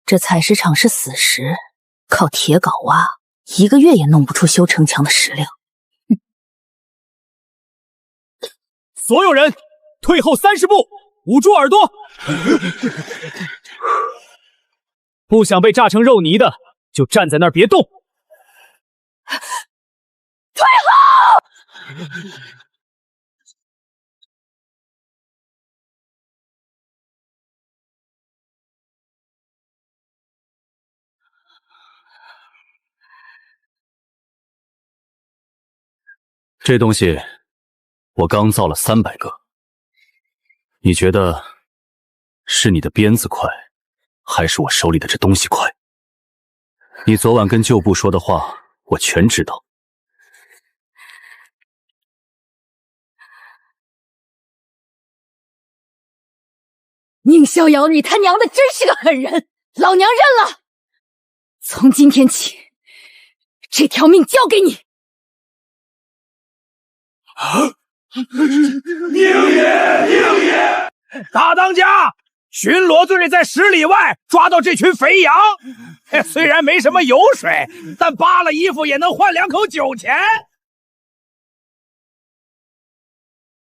这采石场是死石，靠铁镐挖， 1个月也弄不出修城墙的石料。所有人退后30步，捂住耳朵。不想被炸成肉泥的，就站在那儿别动。退后！这东西我刚造了300个，你觉得是你的鞭子快，还是我手里的这东西快？你昨晚跟旧部说的话，我全知道。宁逍遥，你他娘的真是个狠人！老娘认了。从今天起，这条命交给你。宁爷，大当家，巡逻队在10里外抓到这群肥羊，虽然没什么油水，但扒了衣服也能换2口酒钱。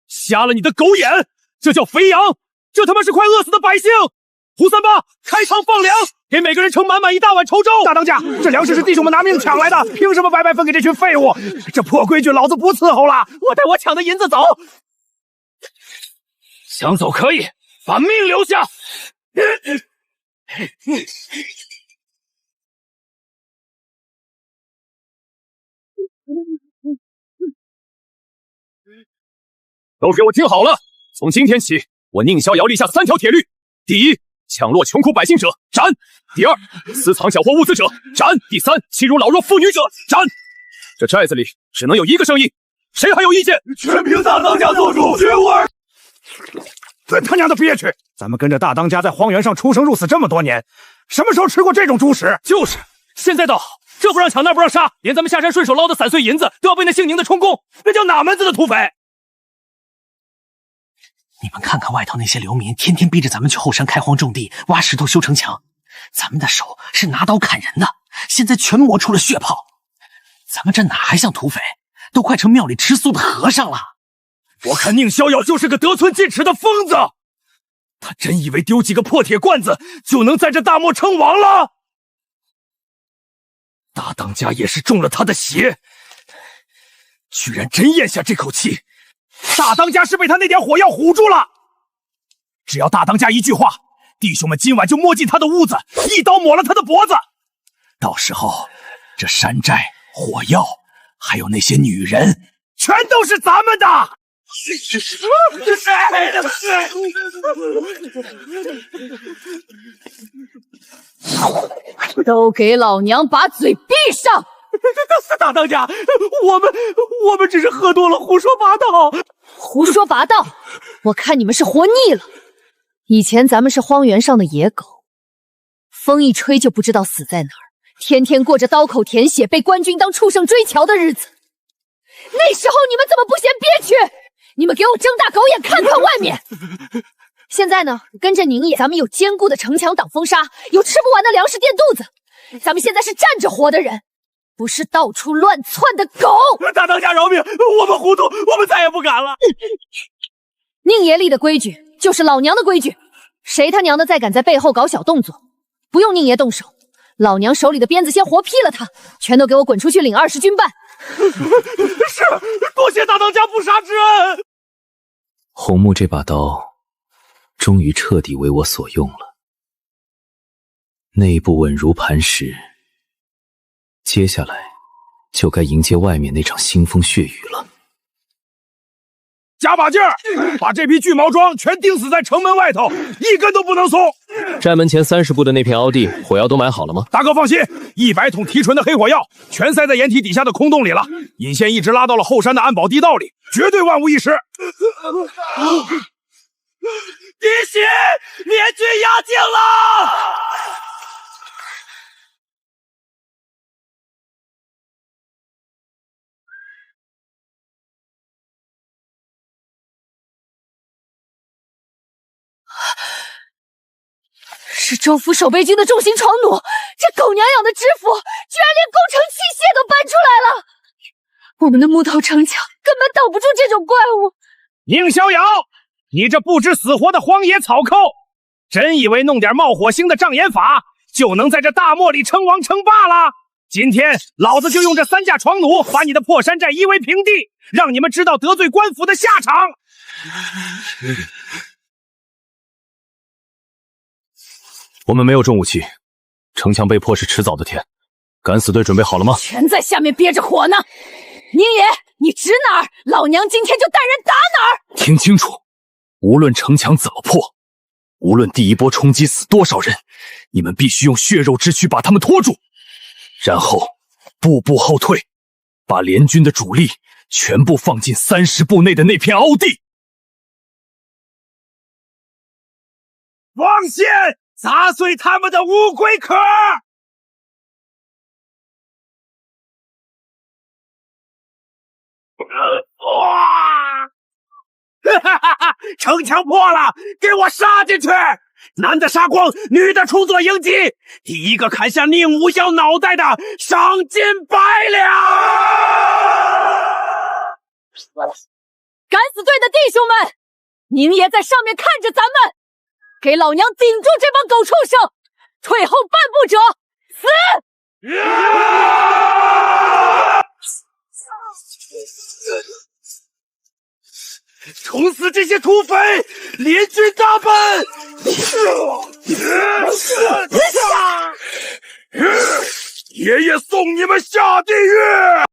瞎了你的狗眼！这叫肥羊，这他妈是快饿死的百姓！胡三八，开仓放粮，给每个人盛满满1大碗稠粥。大当家，这粮食是弟兄们拿命抢来的，凭什么白白分给这群废物？这破规矩，老子不伺候了！我带我抢的银子走。想走可以，把命留下。都给我听好了，从今天起，我宁逍遥立下3条铁律：第一，抢掠穷苦百姓者斩；第二，私藏缴获物资者斩；第三，欺辱老弱妇女者斩。这寨子里只能有1个声音，谁还有意见？全凭大当家做主，绝无二。滚他娘的憋屈！咱们跟着大当家在荒原上出生入死这么多年，什么时候吃过这种猪食？就是，现在倒好，这不让抢，那不让杀，连咱们下山顺手捞的散碎银子都要被那姓宁的充公，那叫哪门子的土匪？你们看看外头那些流民，天天逼着咱们去后山开荒种地、挖石头修城墙，咱们的手是拿刀砍人的，现在全磨出了血泡。咱们这哪还像土匪，都快成庙里吃素的和尚了。我看宁逍遥就是个得寸进尺的疯子，他真以为丢几个破铁罐子就能在这大漠称王了？大当家也是中了他的邪，居然真咽下这口气。大当家是被他那点火药唬住了，只要大当家一句话，弟兄们今晚就摸进他的屋子，一刀抹了他的脖子。到时候，这山寨、火药，还有那些女人，全都是咱们的。都给老娘把嘴闭上！大当家，我们只是喝多了，胡说八道。胡说八道！我看你们是活腻了。以前咱们是荒原上的野狗，风一吹就不知道死在哪儿，天天过着刀口舔血、被官军当畜生追瞧的日子。那时候你们怎么不嫌憋屈？你们给我睁大狗眼看看外面。现在呢，跟着宁爷，咱们有坚固的城墙挡风沙，有吃不完的粮食垫肚子。咱们现在是站着活的人，不是到处乱窜的狗。大当家饶命，我们糊涂，我们再也不敢了。宁爷立的规矩就是老娘的规矩，谁他娘的再敢在背后搞小动作，不用宁爷动手，老娘手里的鞭子先活劈了他，全都给我滚出去领20军办。是，多谢大当家不杀之恩。红木这把刀终于彻底为我所用了，内部稳如磐石，接下来就该迎接外面那场腥风血雨了。加把劲儿，把这批巨毛桩全钉死在城门外头，一根都不能松。寨门前30步的那片凹地，火药都买好了吗？大哥放心，100桶提纯的黑火药全塞在掩体底下的空洞里了，引线一直拉到了后山的暗宝地道里，绝对万无一失。弟媳，面具压境了！是州府守备军的重型闯弩，这狗娘养的知府居然连工程器械都搬出来了！我们的木头城墙根本挡不住这种怪物。宁逍遥，你这不知死活的荒野草寇，真以为弄点冒火星的障眼法就能在这大漠里称王称霸了？今天老子就用这3架闯弩把你的破山寨夷为平地，让你们知道得罪官府的下场！我们没有重武器，城墙被破是迟早的天。敢死队准备好了吗？全在下面憋着火呢。宁爷，你指哪儿，老娘今天就带人打哪儿！听清楚，无论城墙怎么破，无论第一波冲击死多少人，你们必须用血肉之躯把他们拖住，然后步步后退，把联军的主力全部放进30步内的那片凹地。王线砸碎他们的乌龟壳！哇！哈哈哈！城墙破了，给我杀进去！男的杀光，女的充作迎击。第一个砍下宁无妖脑袋的，赏金100两！敢死队的弟兄们，宁爷在上面看着咱们，给老娘顶住这帮狗畜生！退后半步者死！冲死这些土匪！联军大奔！爷爷送你们下地狱！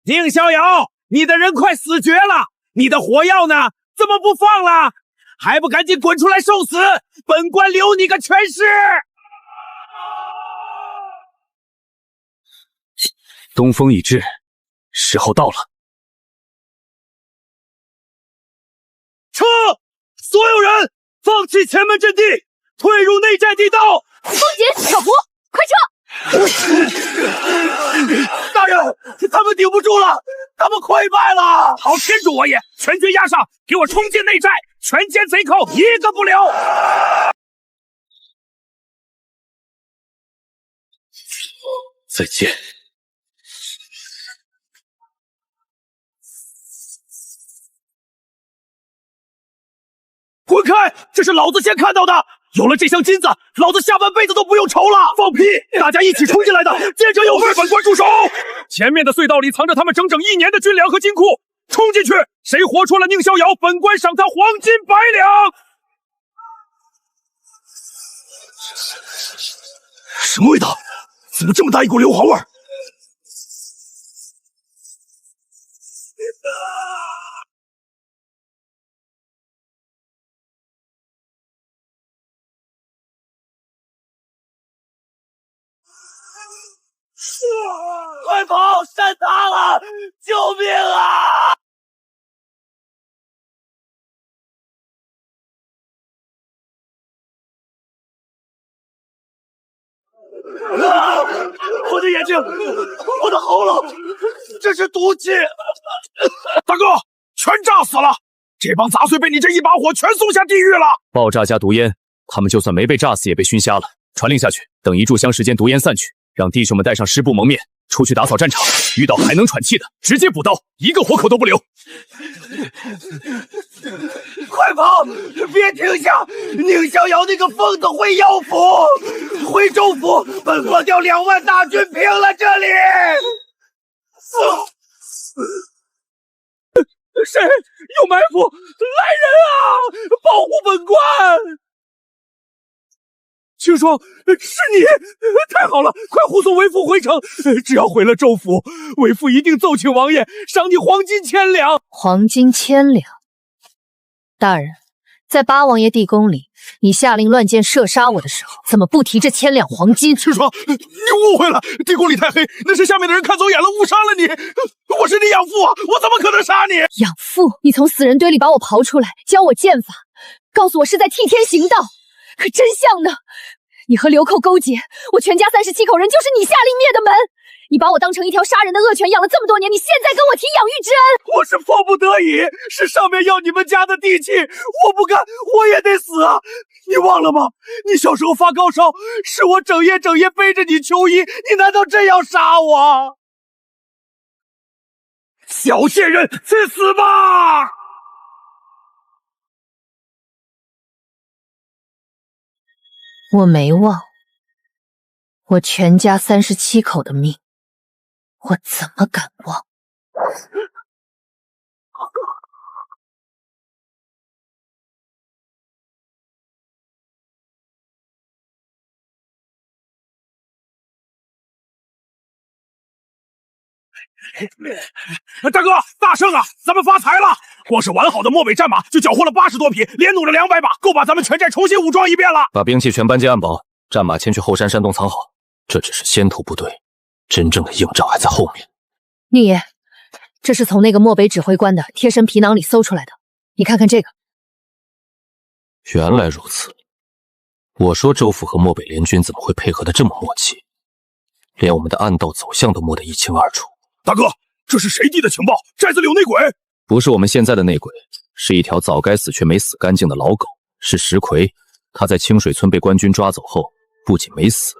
宁逍遥，你的人快死绝了，你的火药呢？怎么不放了？还不赶紧滚出来受死！本官留你个全尸！东风已至，时候到了。撤！所有人放弃前门阵地，退入内寨地道。风姐，小胡，快撤！大人，他们顶不住了，他们溃败了！好天主我也，全军压上，给我冲进内寨，全歼贼寇，一个不留！再见。滚开！这是老子先看到的。有了这箱金子，老子下半辈子都不用愁了！放屁！大家一起冲进来的，见者有份！本官住手！前面的隧道里藏着他们整整1年的军粮和金库，冲进去！谁活捉了宁逍遥，本官赏他黄金100两！什么味道？怎么这么大一股硫磺味？快跑！山塌了！救命啊！我的眼睛，我的喉咙，这是毒气！大哥，全炸死了！这帮杂碎被你这一把火全送下地狱了！爆炸加毒烟，他们就算没被炸死，也被熏瞎了。传令下去，等1炷香时间，毒烟散去，让弟兄们带上湿布蒙面，出去打扫战场。遇到还能喘气的，直接补刀，一个活口都不留。快跑！别停下！宁逍遥那个疯子回妖府，回州府，本官调2万大军平了这里。谁有埋伏？来人啊！保护本官！听说是你，太好了！快护送为父回城。只要回了州府，为父一定奏请王爷赏你黄金1000两。黄金1000两，大人，在八王爷地宫里，你下令乱箭射杀我的时候，怎么不提这1000两黄金？赤霜，你误会了，地宫里太黑，那是下面的人看走眼了，误杀了你。我是你养父啊，我怎么可能杀你？养父，你从死人堆里把我刨出来，教我剑法，告诉我是在替天行道。可真相呢？你和流寇勾结，我全家37口人就是你下令灭的门。你把我当成一条杀人的恶犬养了这么多年，你现在跟我提养育之恩？我是迫不得已，是上面要你们家的地契，我不干我也得死啊！你忘了吗？你小时候发高烧，是我整夜背着你求医，你难道真要杀我？小贱人，去死吧！我没忘，我全家37口的命，我怎么敢忘？大哥，大胜啊！咱们发财了！光是完好的漠北战马就缴获了80多匹，连弩了200把，够把咱们全寨重新武装一遍了。把兵器全搬进暗堡，战马迁去后山山洞藏好。这只是先头部队，真正的硬仗还在后面。宁爷，这是从那个漠北指挥官的贴身皮囊里搜出来的，你看看这个。原来如此，我说州府和漠北联军怎么会配合得这么默契，连我们的暗道走向都摸得一清二楚。大哥，这是谁递的情报？寨子里有内鬼？不是我们现在的内鬼，是一条早该死却没死干净的老狗，是石奎。他在清水村被官军抓走后，不仅没死，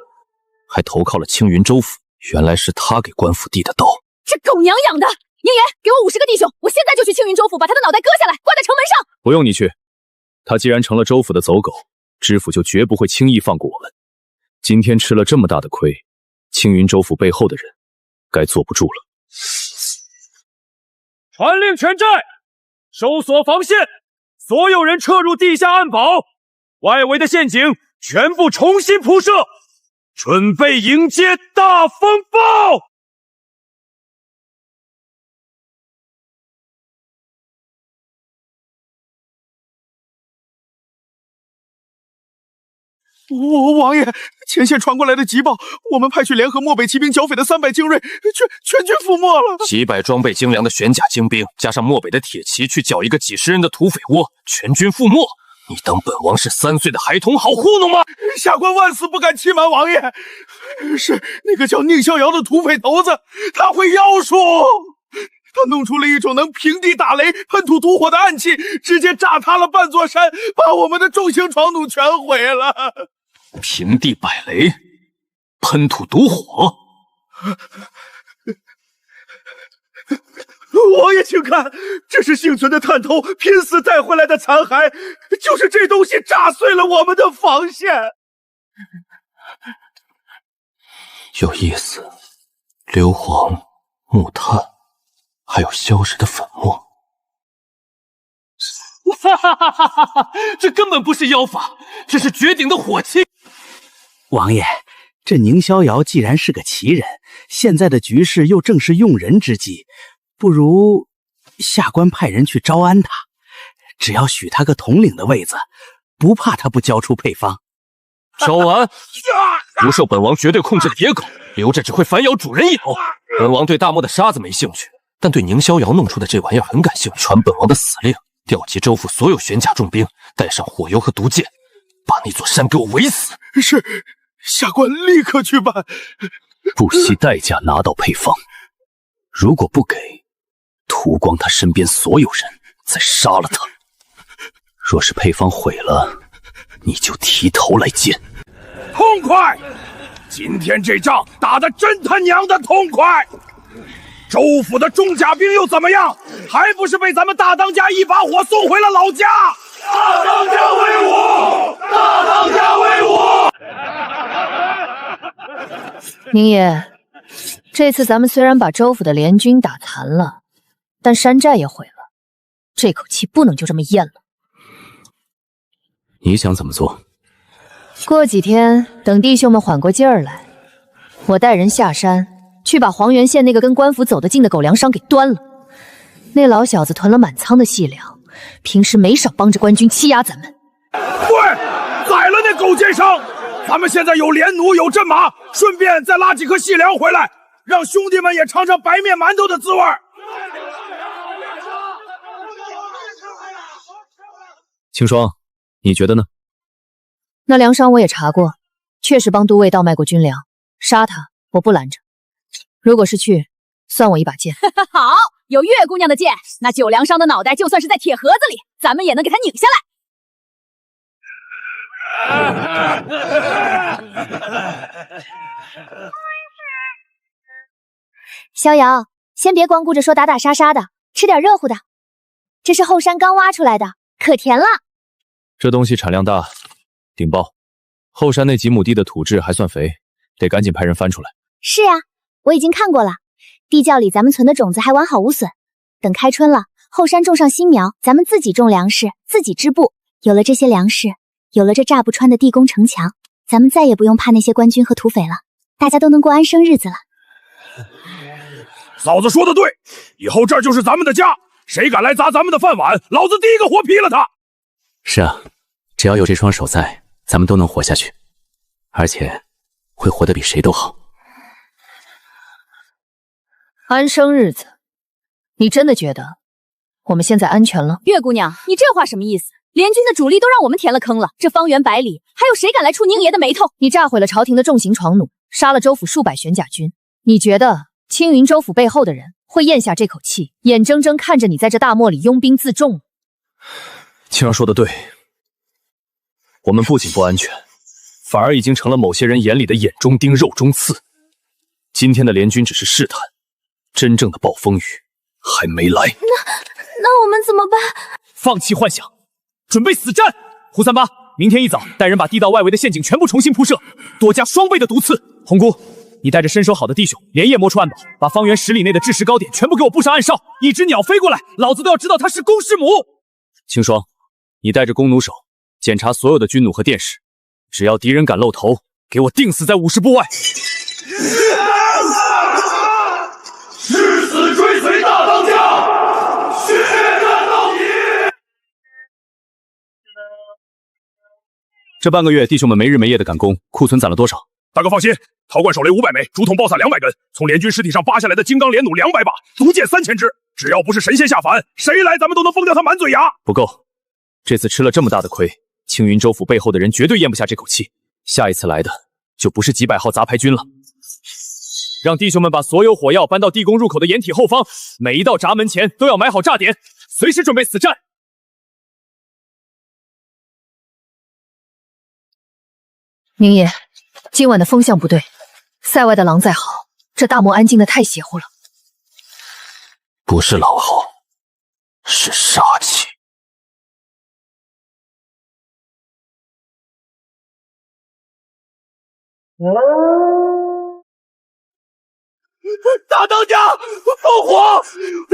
还投靠了青云州府。原来是他给官府递的刀。这狗娘养的！宁爷，给我50个弟兄，我现在就去青云州府把他的脑袋割下来，挂在城门上。不用你去，他既然成了州府的走狗，知府就绝不会轻易放过我们。今天吃了这么大的亏，青云州府背后的人该坐不住了。传令全寨收锁防线，所有人撤入地下暗堡，外围的陷阱全部重新铺设，准备迎接大风暴。王爷，前线传过来的急报，我们派去联合漠北骑兵剿匪的300精锐，全军覆没了。几百装备精良的玄甲精兵，加上漠北的铁骑，去剿一个几10人的土匪窝，全军覆没。你当本王是3岁的孩童，好糊弄吗？下官万死不敢欺瞒王爷，是那个叫宁逍遥的土匪头子，他会妖术。他弄出了一种能平地打雷、喷土毒火的暗器，直接炸塌了半座山，把我们的重型床弩全毁了。平地摆雷，喷土毒火。王爷请看，这是幸存的探头拼死带回来的残骸，就是这东西炸碎了我们的防线。有意思，硫磺、木炭，还有消失的粉末。哈哈哈哈哈哈！这根本不是妖法，这是绝顶的火器。王爷，这宁逍遥既然是个奇人，现在的局势又正是用人之际，不如下官派人去招安他，只要许他个统领的位子，不怕他不交出配方。招安？不受本王绝对控制的野狗，留着只会反咬主人咬。本王对大漠的沙子没兴趣，但对宁逍遥弄出的这玩意儿很感兴趣。传本王的死令，调集州府所有玄甲重兵，带上火油和毒箭，把那座山给我围死。是，下官立刻去办。不惜代价拿到配方，如果不给，屠光他身边所有人，再杀了他。若是配方毁了，你就提头来见。痛快！今天这仗打得真他娘的痛快！州府的重甲兵又怎么样？还不是被咱们大当家一把火送回了老家！大当家威武！大当家威武！宁爷，这次咱们虽然把州府的联军打残了，但山寨也毁了，这口气不能就这么咽了。你想怎么做？过几天等弟兄们缓过劲儿来，我带人下山去把黄原县那个跟官府走得近的狗粮商给端了。那老小子囤了满仓的细粮，平时没少帮着官军欺压咱们。对，宰了那狗奸商！咱们现在有连弩，有阵马，顺便再拉几颗细粮回来，让兄弟们也尝尝白面馒头的滋味。青霜，你觉得呢？那粮商我也查过，确实帮都尉倒卖过军粮，杀他我不拦着。如果是去，算我一把剑。好，有月姑娘的剑，那九粮商的脑袋就算是在铁盒子里，咱们也能给他拧下来。逍遥，先别光顾着说打打杀杀的，吃点热乎的。这是后山刚挖出来的，可甜了。这东西产量大，顶爆。后山那几亩地的土质还算肥，得赶紧派人翻出来。是啊，我已经看过了，地窖里咱们存的种子还完好无损。等开春了，后山种上新苗，咱们自己种粮食，自己织布。有了这些粮食，有了这炸不穿的地宫城墙，咱们再也不用怕那些官军和土匪了，大家都能过安生日子了。嫂子说的对，以后这儿就是咱们的家，谁敢来砸咱们的饭碗，老子第一个活劈了他。是啊，只要有这双手在，咱们都能活下去，而且会活得比谁都好。安生日子，你真的觉得我们现在安全了？月姑娘，你这话什么意思？联军的主力都让我们填了坑了，这方圆百里还有谁敢来触宁爷的眉头？你炸毁了朝廷的重型床弩，杀了州府数百玄甲军，你觉得青云州府背后的人会咽下这口气，眼睁睁看着你在这大漠里拥兵自重吗？青儿说的对，我们不仅不安全，反而已经成了某些人眼里的眼中钉、肉中刺。今天的联军只是试探，真正的暴风雨还没来。那我们怎么办？放弃幻想，准备死战！胡三八，明天一早带人把地道外围的陷阱全部重新铺设，多加双倍的毒刺。红姑，你带着身手好的弟兄，连夜摸出暗宝，把方圆10里内的制石糕点全部给我布上暗哨，一只鸟飞过来，老子都要知道它是公是母。青霜，你带着弓弩手检查所有的军弩和电矢，只要敌人敢露头，给我钉死在50步外。誓死追随大当家，血战到底！这半个月，弟兄们没日没夜的赶工，库存攒了多少？大哥放心，陶罐手雷500枚，竹筒爆伞200根，从联军尸体上扒下来的金刚连弩200把，毒箭3000支。只要不是神仙下凡，谁来咱们都能封掉他满嘴牙。不够，这次吃了这么大的亏，青云州府背后的人绝对咽不下这口气。下一次来的就不是几百号杂牌军了。让弟兄们把所有火药搬到地宫入口的掩体后方，每一道闸门前都要埋好炸点，随时准备死战。宁爷，今晚的风向不对，塞外的狼再好，这大漠安静的太邪乎了。不是狼嚎，是杀气。大当家，烽火！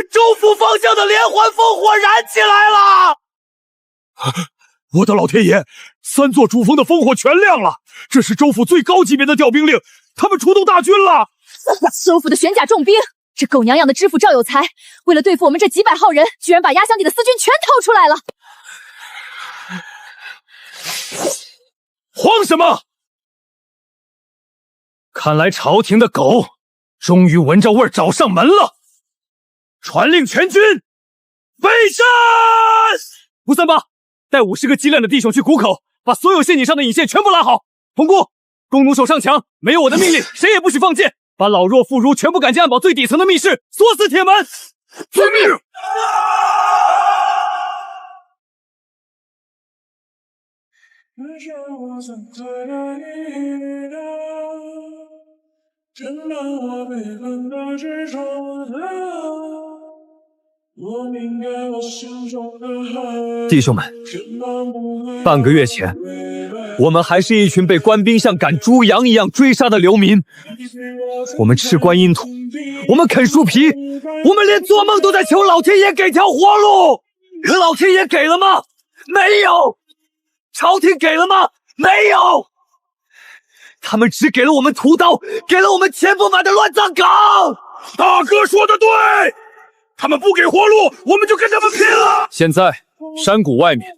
州府方向的连环烽火燃起来了！我的老天爷，3座主峰的烽火全亮了！这是州府最高级别的调兵令，他们出动大军了！州府的玄甲重兵，这狗娘养的知府赵有才，为了对付我们这几百号人，居然把压箱底的私军全掏出来了！慌什么？看来朝廷的狗终于闻着味儿找上门了！传令全军备战！胡三八，带50个机灵的弟兄去谷口，把所有陷阱上的引线全部拉好。红姑，弓弩手上墙，没有我的命令，谁也不许放箭。把老弱妇孺全部赶进暗堡最底层的密室，锁死铁门。遵命。弟兄们，半个月前，我们还是一群被官兵像赶猪羊一样追杀的流民。我们吃观音土，我们啃树皮，我们连做梦都在求老天爷给条活路。可老天爷给了吗？没有。朝廷给了吗？没有。他们只给了我们屠刀，给了我们填不满的乱葬岗。大哥说的对，他们不给活路，我们就跟他们拼了！现在山谷外面，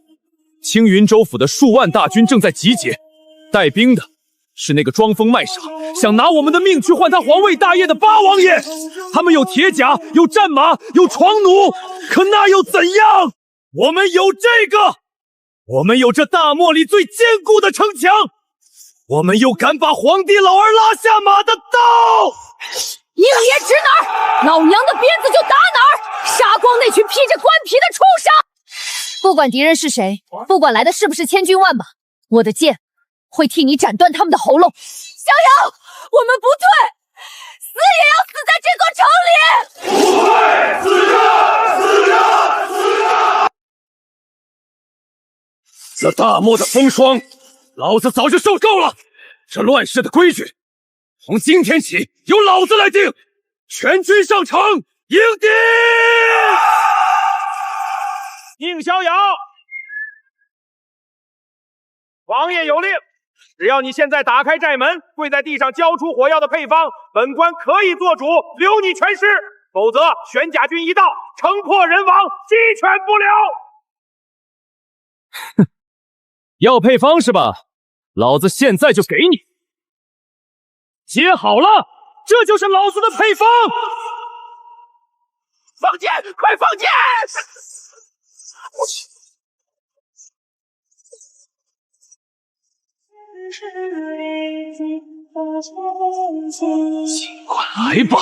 青云州府的数万大军正在集结，带兵的是那个装疯卖傻，想拿我们的命去换他皇位大业的八王爷。他们有铁甲，有战马，有床弩，可那又怎样？我们有这个，我们有这大漠里最坚固的城墙，我们又敢把皇帝老儿拉下马的刀。应爷指哪儿，老娘的鞭子就打哪儿！杀光那群披着官皮的畜生！不管敌人是谁，不管来的是不是千军万马，我的剑会替你斩断他们的喉咙。逍遥，我们不退，死也要死在这座城里！不退，死着，死着，死着！这大漠的风霜，老子早就受够了。这乱世的规矩，从今天起由老子来定。全军上城迎敌！宁逍遥，王爷有令，只要你现在打开寨门，跪在地上交出火药的配方，本官可以做主留你全尸，否则玄甲军一到，城破人亡，鸡犬不留。哼，要配方是吧？老子现在就给你。接好了，这就是老子的配方。放箭，快放箭！尽管来吧！